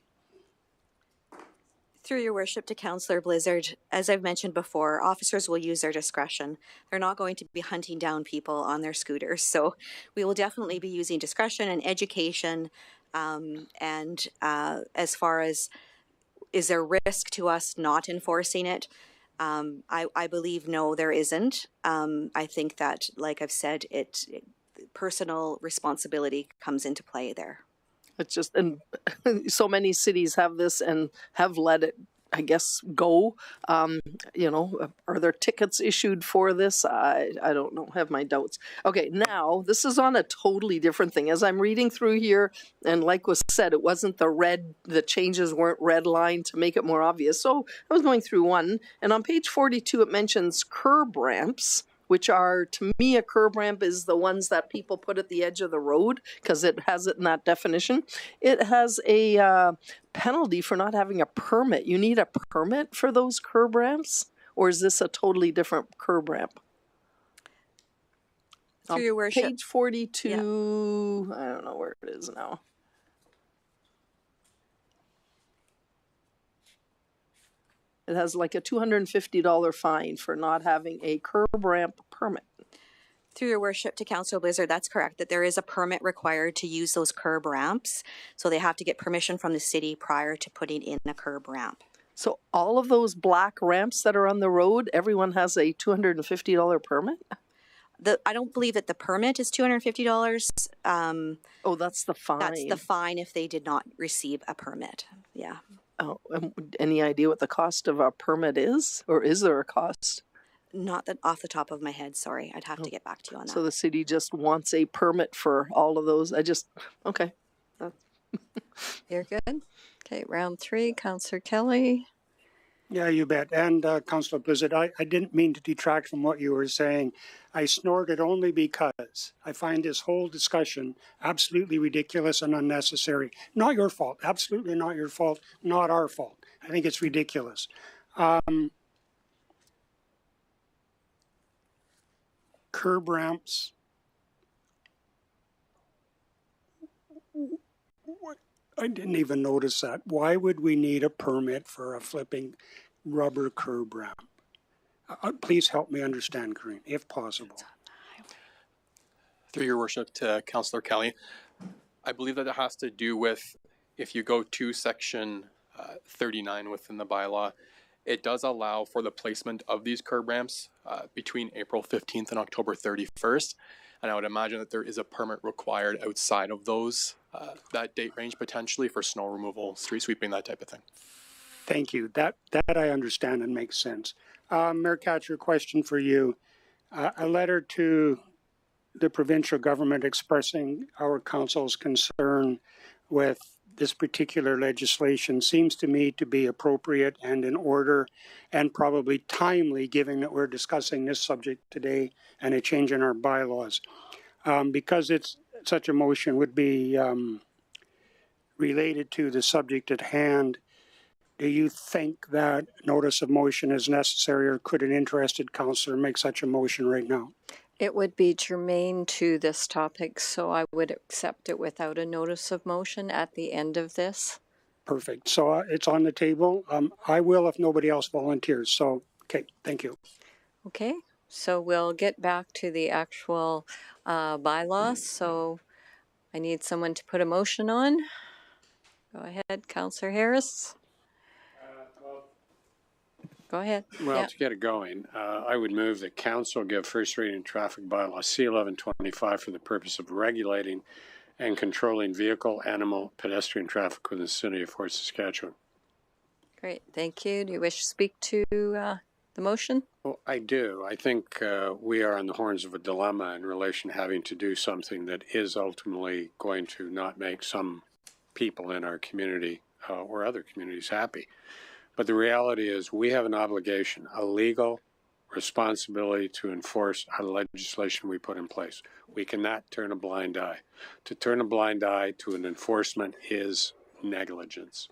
Through your worship to Councillor Blizzard, as I've mentioned before, officers will use their discretion. They're not going to be hunting down people on their scooters. So we will definitely be using discretion and education. And as far as is there risk to us not enforcing it, I believe no, there isn't. I think that, like I've said, personal responsibility comes into play there. It's just, and so many cities have this and have let it, I guess, go. Are there tickets issued for this? I don't know, have my doubts. Okay, now this is on a totally different thing. As I'm reading through here, and like was said, it wasn't the changes weren't redlined to make it more obvious. So I was going through one, and on page 42 it mentions curb ramps which are, to me, a curb ramp is the ones that people put at the edge of the road because it has it in that definition. It has a penalty for not having a permit. You need a permit for those curb ramps, or is this a totally different curb ramp? Through your worship. Page 42, I don't know where it is now. It has like a $250 fine for not having a curb ramp permit. Through your worship to Councillor Blizzard, that's correct, that there is a permit required to use those curb ramps. So they have to get permission from the city prior to putting in a curb ramp. So all of those black ramps that are on the road, everyone has a $250 permit? I don't believe that the permit is $250. Oh, that's the fine. That's the fine if they did not receive a permit. Yeah. Oh, any idea what the cost of a permit is? Or is there a cost? Not that off the top of my head, sorry. I'd have to get back to you on that. So the city just wants a permit for all of those? Okay. You're good. Okay, round 3, Councillor Kelly. Yeah, you bet. And Councillor Blizzard, I didn't mean to detract from what you were saying. I snorted only because I find this whole discussion absolutely ridiculous and unnecessary. Not your fault. Absolutely not your fault. Not our fault. I think it's ridiculous. Curb ramps. I didn't even notice that. Why would we need a permit for a flipping rubber curb ramp? Please help me understand, Corinne, if possible. Through your worship to Councillor Kelly, I believe that it has to do with, if you go to section 39 within the bylaw, it does allow for the placement of these curb ramps between April 15th and October 31st. And I would imagine that there is a permit required outside of those, that date range potentially for snow removal, street sweeping, that type of thing. Thank you. That I understand and makes sense. Mayor Katcher, question for you. A letter to the provincial government expressing our council's concern with this particular legislation seems to me to be appropriate and in order and probably timely, given that we're discussing this subject today and a change in our bylaws. Because it's such a motion would be related to the subject at hand, do you think that notice of motion is necessary, or could an interested councillor make such a motion right now? It would be germane to this topic, so I would accept it without a notice of motion at the end of this. Perfect. So it's on the table. I will if nobody else volunteers. So, okay, thank you. Okay, so we'll get back to the actual bylaws. So I need someone to put a motion on. Go ahead, Councillor Harris. Go ahead. Well, to get it going, I would move that council give first reading traffic bylaw C-1125 for the purpose of regulating and controlling vehicle, animal, pedestrian traffic within the city of Fort Saskatchewan. Great, thank you. Do you wish to speak to the motion? Well, I do. I think we are on the horns of a dilemma in relation to having to do something that is ultimately going to not make some people in our community or other communities happy. But the reality is we have an obligation, a legal responsibility to enforce our legislation we put in place. We cannot turn a blind eye. To turn a blind eye to an enforcement is negligence.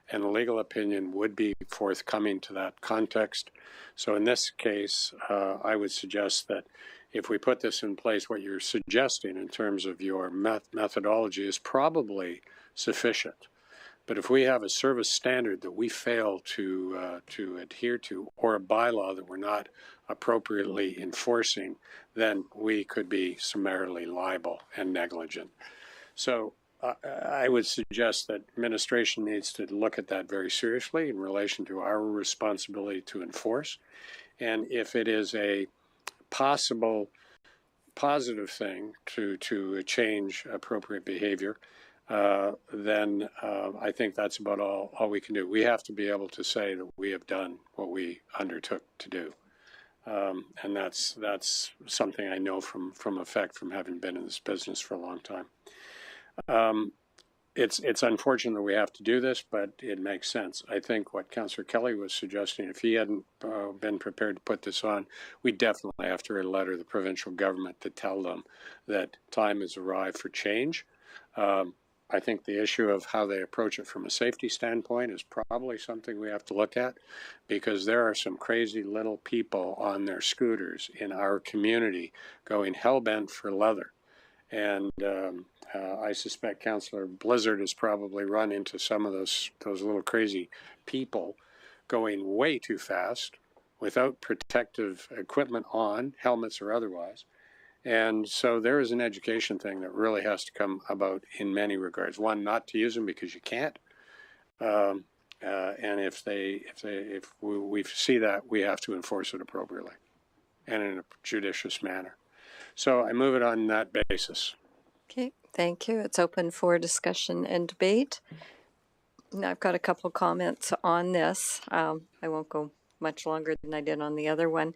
And a legal opinion would be forthcoming to that context. So in this case, I would suggest that if we put this in place, what you're suggesting in terms of your methodology is probably sufficient. But if we have a service standard that we fail to adhere to, or a bylaw that we're not appropriately enforcing, then we could be summarily liable and negligent. So I would suggest that administration needs to look at that very seriously in relation to our responsibility to enforce. And if it is a possible positive thing to change appropriate behavior, then I think that's about all we can do. We have to be able to say that we have done what we undertook to do. And that's something I know from effect from having been in this business for a long time. it's unfortunate that we have to do this, but it makes sense. I think what Councillor Kelly was suggesting, if he hadn't been prepared to put this on, we definitely have to write a letter to the provincial government to tell them that time has arrived for change. I think the issue of how they approach it from a safety standpoint is probably something we have to look at, because there are some crazy little people on their scooters in our community going hell-bent for leather. And I suspect Councillor Blizzard has probably run into some of those little crazy people going way too fast without protective equipment on, helmets or otherwise. And so there is an education thing that really has to come about in many regards. One, not to use them because you can't. And if we see that, we have to enforce it appropriately and in a judicious manner. So I move it on that basis. Okay, thank you. It's open for discussion and debate. Now I've got a couple comments on this. I won't go much longer than I did on the other one.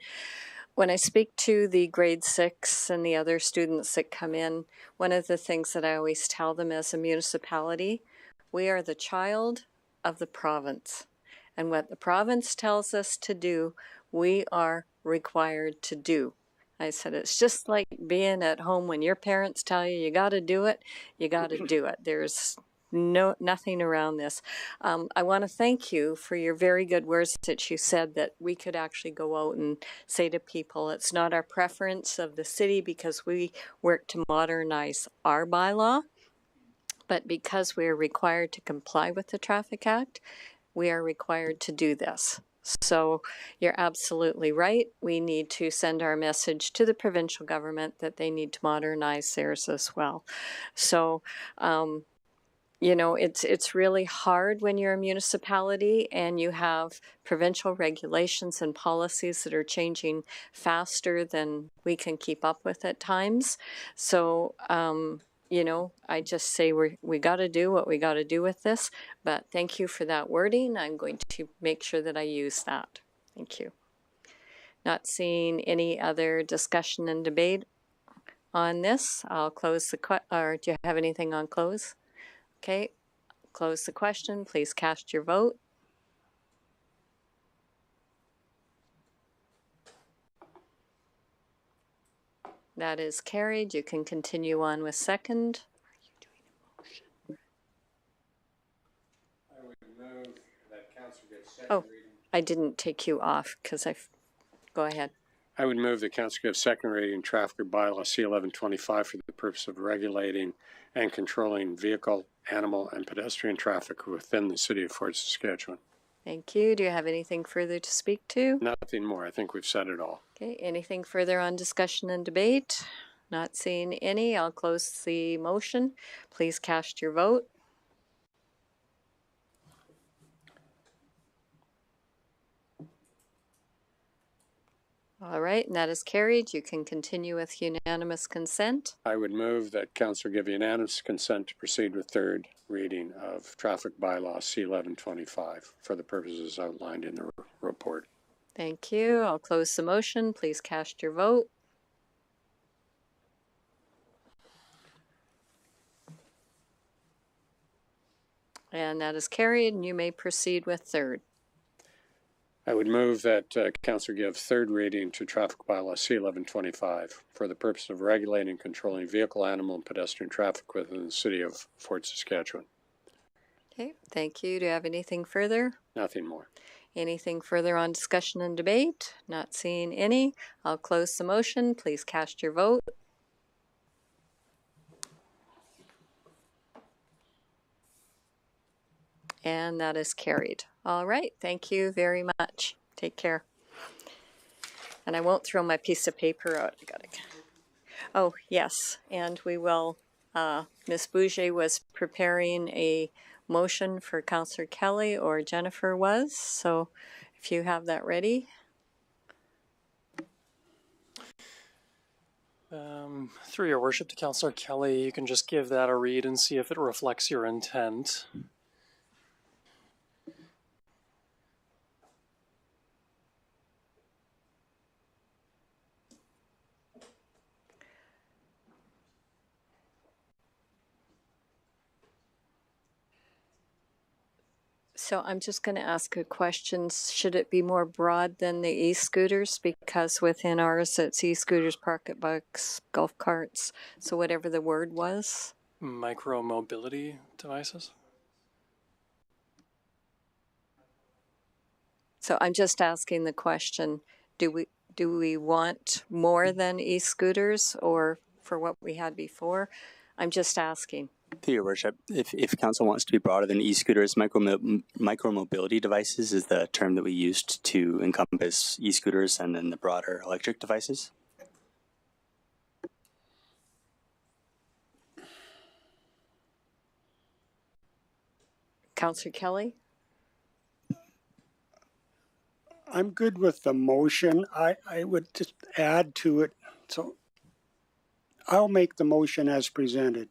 When I speak to the grade 6 and the other students that come in, one of the things that I always tell them as a municipality, we are the child of the province. And what the province tells us to do, we are required to do. I said, it's just like being at home when your parents tell you, you got to do it, you got to do it. There's nothing around this. I want to thank you for your very good words that you said, that we could actually go out and say to people, it's not our preference of the city because we work to modernize our bylaw, but because we are required to comply with the Traffic Act, we are required to do this. So you're absolutely right. We need to send our message to the provincial government that they need to modernize theirs as well. So, you know, it's really hard when you're a municipality and you have provincial regulations and policies that are changing faster than we can keep up with at times. So, you know, I just say we got to do what we got to do with this. But thank you for that wording. I'm going to make sure that I use that. Thank you. Not seeing any other discussion and debate on this, I'll close the or do you have anything on close? Okay, close the question. Please cast your vote. That is carried. You can continue on with second. Are you doing a motion? I would move that council gets second reading. I didn't take you off because go ahead. I would move that council give second reading traffic bylaw C1125 for the purpose of regulating and controlling vehicle, animal, and pedestrian traffic within the city of Fort Saskatchewan. Thank you. Do you have anything further to speak to? Nothing more. I think we've said it all. Okay, anything further on discussion and debate? Not seeing any. I'll close the motion. Please cast your vote. All right, and that is carried. You can continue with unanimous consent. I would move that council give unanimous consent to proceed with third reading of traffic bylaw C1125 for the purposes outlined in the report. Thank you. I'll close the motion. Please cast your vote. And that is carried, and you may proceed with third. I would move that council give third reading to traffic bylaw C1125 for the purpose of regulating and controlling vehicle, animal, and pedestrian traffic within the city of Fort Saskatchewan. Okay, thank you. Do you have anything further? Nothing more. Anything further on discussion and debate? Not seeing any. I'll close the motion. Please cast your vote. And that is carried. All right. Thank you very much. Take care. And I won't throw my piece of paper out. Oh, yes. And we will, Ms. Bouger was preparing a motion for Councillor Kelly, or Jennifer was. So if you have that ready. Through your worship to Councillor Kelly, you can just give that a read and see if it reflects your intent. So I'm just going to ask a question. Should it be more broad than the e-scooters? Because within ours, it's e-scooters, pocket bikes, golf carts. So whatever the word was. Micro mobility devices? So I'm just asking the question, do we want more than e-scooters or for what we had before? I'm just asking. Through your worship, if council wants to be broader than e-scooters, micro-mobility devices is the term that we used to encompass e-scooters and then the broader electric devices. Councillor Kelly? I'm good with the motion. I would just add to it. So I'll make the motion as presented.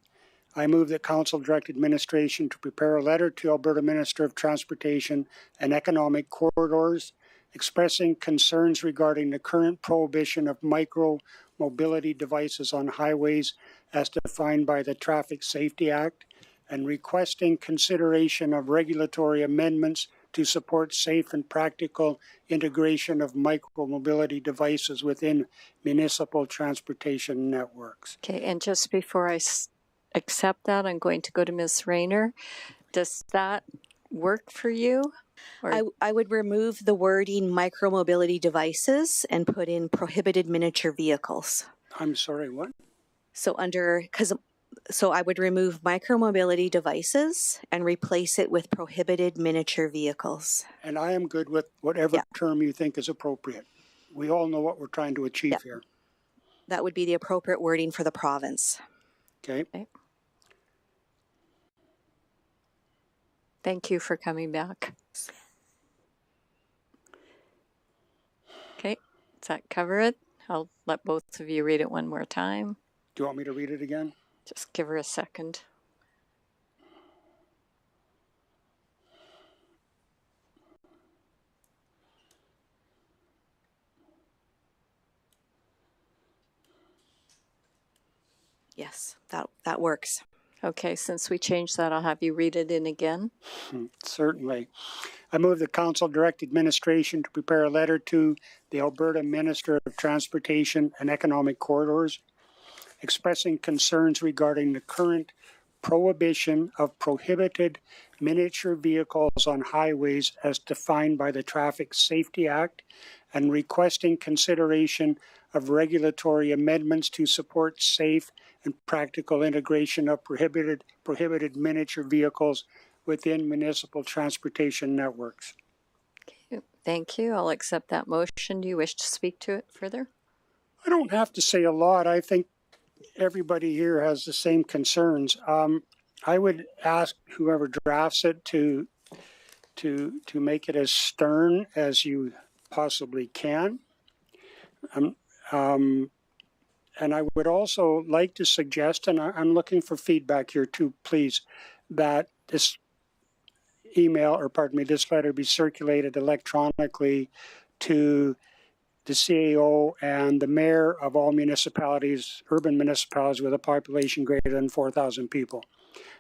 I move that Council direct administration to prepare a letter to Alberta Minister of Transportation and Economic Corridors expressing concerns regarding the current prohibition of micro mobility devices on highways as defined by the Traffic Safety Act and requesting consideration of regulatory amendments to support safe and practical integration of micro-mobility devices within municipal transportation networks. Okay, and just before I accept that, I'm going to go to Ms. Rayner. Does that work for you? Or? I would remove the wording micro-mobility devices and put in prohibited miniature vehicles. I'm sorry, what? So I would remove micro-mobility devices and replace it with prohibited miniature vehicles. And I am good with whatever term you think is appropriate. We all know what we're trying to achieve here. That would be the appropriate wording for the province. Okay. Thank you for coming back. Okay, does that cover it? I'll let both of you read it one more time. Do you want me to read it again? Just give her a second. Yes, that works. Okay, since we changed that, I'll have you read it in again. Certainly. I move the Council direct administration to prepare a letter to the Alberta Minister of Transportation and Economic Corridors expressing concerns regarding the current prohibition of prohibited miniature vehicles on highways as defined by the Traffic Safety Act and requesting consideration of regulatory amendments to support safe and practical integration of prohibited miniature vehicles within municipal transportation networks. Okay, thank you. I'll accept that motion. Do you wish to speak to it further? I don't have to say a lot. I think everybody here has the same concerns. I would ask whoever drafts it to make it as stern as you possibly can. And I would also like to suggest, and I'm looking for feedback here too, please, that this this letter be circulated electronically to the CAO and the mayor of all municipalities, urban municipalities with a population greater than 4,000 people.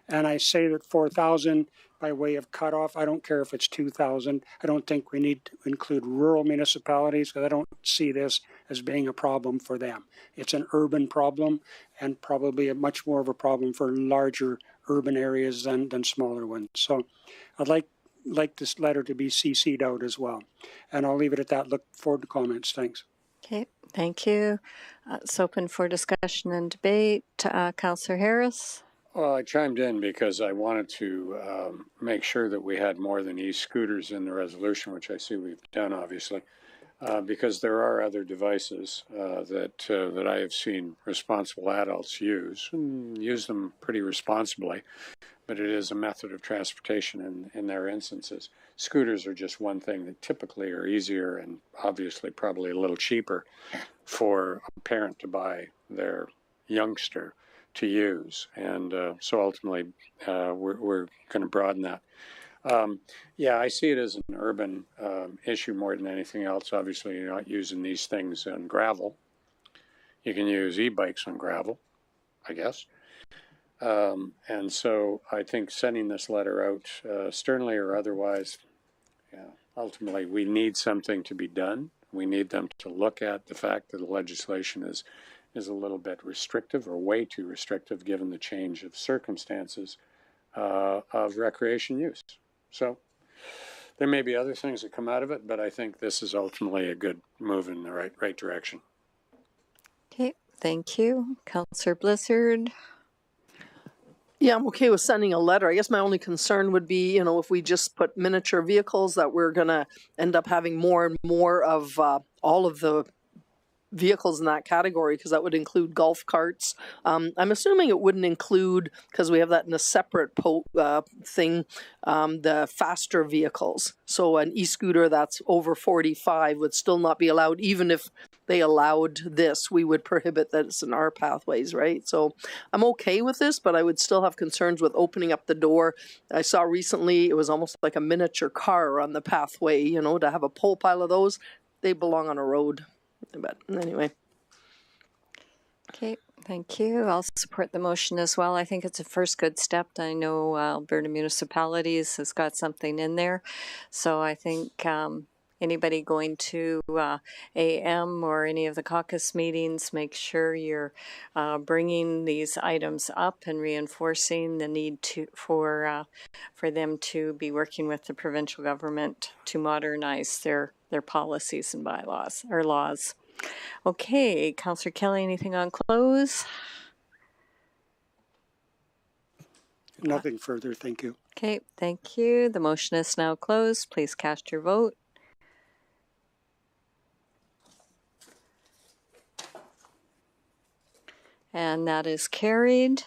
And I say that 4,000 by way of cutoff. I don't care if it's 2,000. I don't think we need to include rural municipalities because I don't see this as being a problem for them. It's an urban problem and probably a much more of a problem for larger urban areas than smaller ones. So I'd like this letter to be CC'd out as well. And I'll leave it at that. Look forward to comments. Thanks. Okay, thank you. It's open for discussion and debate. Councillor Harris? Well, I chimed in because I wanted to make sure that we had more than e-scooters in the resolution, which I see we've done, obviously, because there are other devices that I have seen responsible adults use, and use them pretty responsibly, but it is a method of transportation in their instances. Scooters are just one thing that typically are easier and obviously probably a little cheaper for a parent to buy their youngster to use, and so ultimately we're going to broaden that. Yeah, I see it as an urban issue more than anything else. Obviously, you're not using these things on gravel. You can use e-bikes on gravel, I guess. And so I think sending this letter out, sternly or otherwise, yeah, ultimately we need something to be done. We need them to look at the fact that the legislation is a little bit restrictive, or way too restrictive, given the change of circumstances of recreation use. So there may be other things that come out of it, but I think this is ultimately a good move in the right direction. Okay, thank you. Councillor Blizzard. Yeah, I'm okay with sending a letter. I guess my only concern would be, you know, if we just put miniature vehicles, that we're going to end up having more and more of all of the vehicles in that category, because that would include golf carts. I'm assuming it wouldn't include, because we have that in a separate thing, the faster vehicles. So an e-scooter that's over 45 would still not be allowed, even if they allowed this. We would prohibit that it's in our pathways, right? So I'm okay with this, but I would still have concerns with opening up the door. I saw recently it was almost like a miniature car on the pathway, you know, to have a pole pile of those. They belong on a road. But anyway. Okay, thank you. I'll support the motion as well. I think it's a first good step. I know Alberta Municipalities has got something in there. So I think anybody going to AM or any of the caucus meetings, make sure you're bringing these items up and reinforcing the need for them to be working with the provincial government to modernize their policies and bylaws or laws. Okay, Councillor Kelly, anything on close? Nothing further, thank you. Okay, thank you. The motion is now closed. Please cast your vote. And that is carried.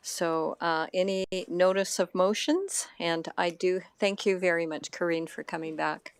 So any notice of motions? And I do thank you very much, Corinne, for coming back.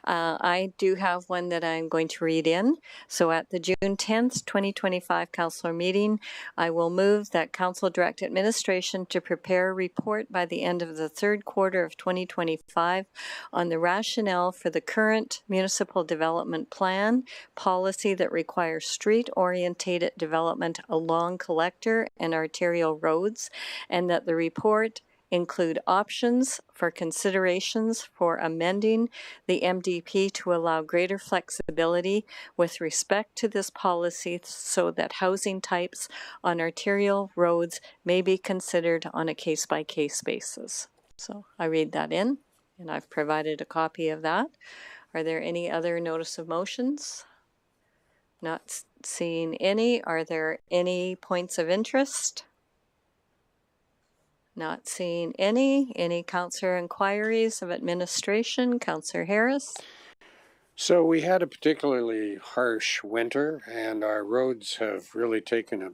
I do have one that I'm going to read in. So at the June 10th, 2025 Council meeting, I will move that Council direct administration to prepare a report by the end of the third quarter of 2025 on the rationale for the current municipal development plan policy that requires street-orientated development along collector and arterial roads, and that the report include options for considerations for amending the MDP to allow greater flexibility with respect to this policy so that housing types on arterial roads may be considered on a case-by-case basis. So I read that in, and I've provided a copy of that. Are there any other notice of motions? Not seeing any. Are there any points of interest? Not seeing any. Any councillor inquiries of administration? Councillor Harris? So we had a particularly harsh winter, and our roads have really taken a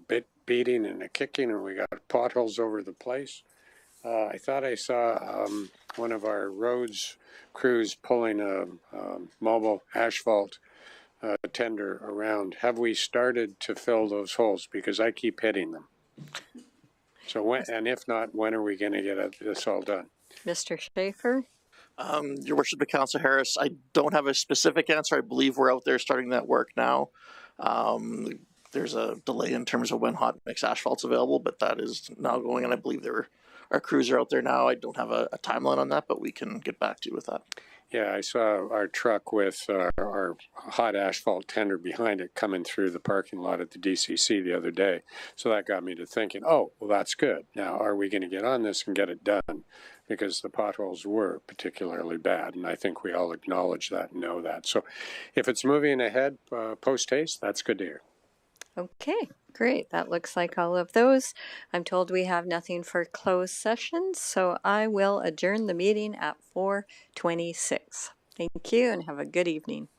beating and a kicking, and we got potholes over the place. I thought I saw one of our roads crews pulling a mobile asphalt tender around. Have we started to fill those holes? Because I keep hitting them. So when, and if not, when are we going to get this all done? Mr. Schaefer? Your Worship, the Councillor Harris, I don't have a specific answer. I believe we're out there starting that work now. There's a delay in terms of when hot mix asphalt's available, but that is now going, and I believe our crews are out there now. I don't have a timeline on that, but we can get back to you with that. Yeah, I saw our truck with our hot asphalt tender behind it coming through the parking lot at the DCC the other day. So that got me to thinking, oh, well, that's good. Now, are we going to get on this and get it done? Because the potholes were particularly bad, and I think we all acknowledge that and know that. So if it's moving ahead post-haste, that's good to hear. Okay, great. That looks like all of those. I'm told we have nothing for closed sessions, so I will adjourn the meeting at 4:26. Thank you and have a good evening.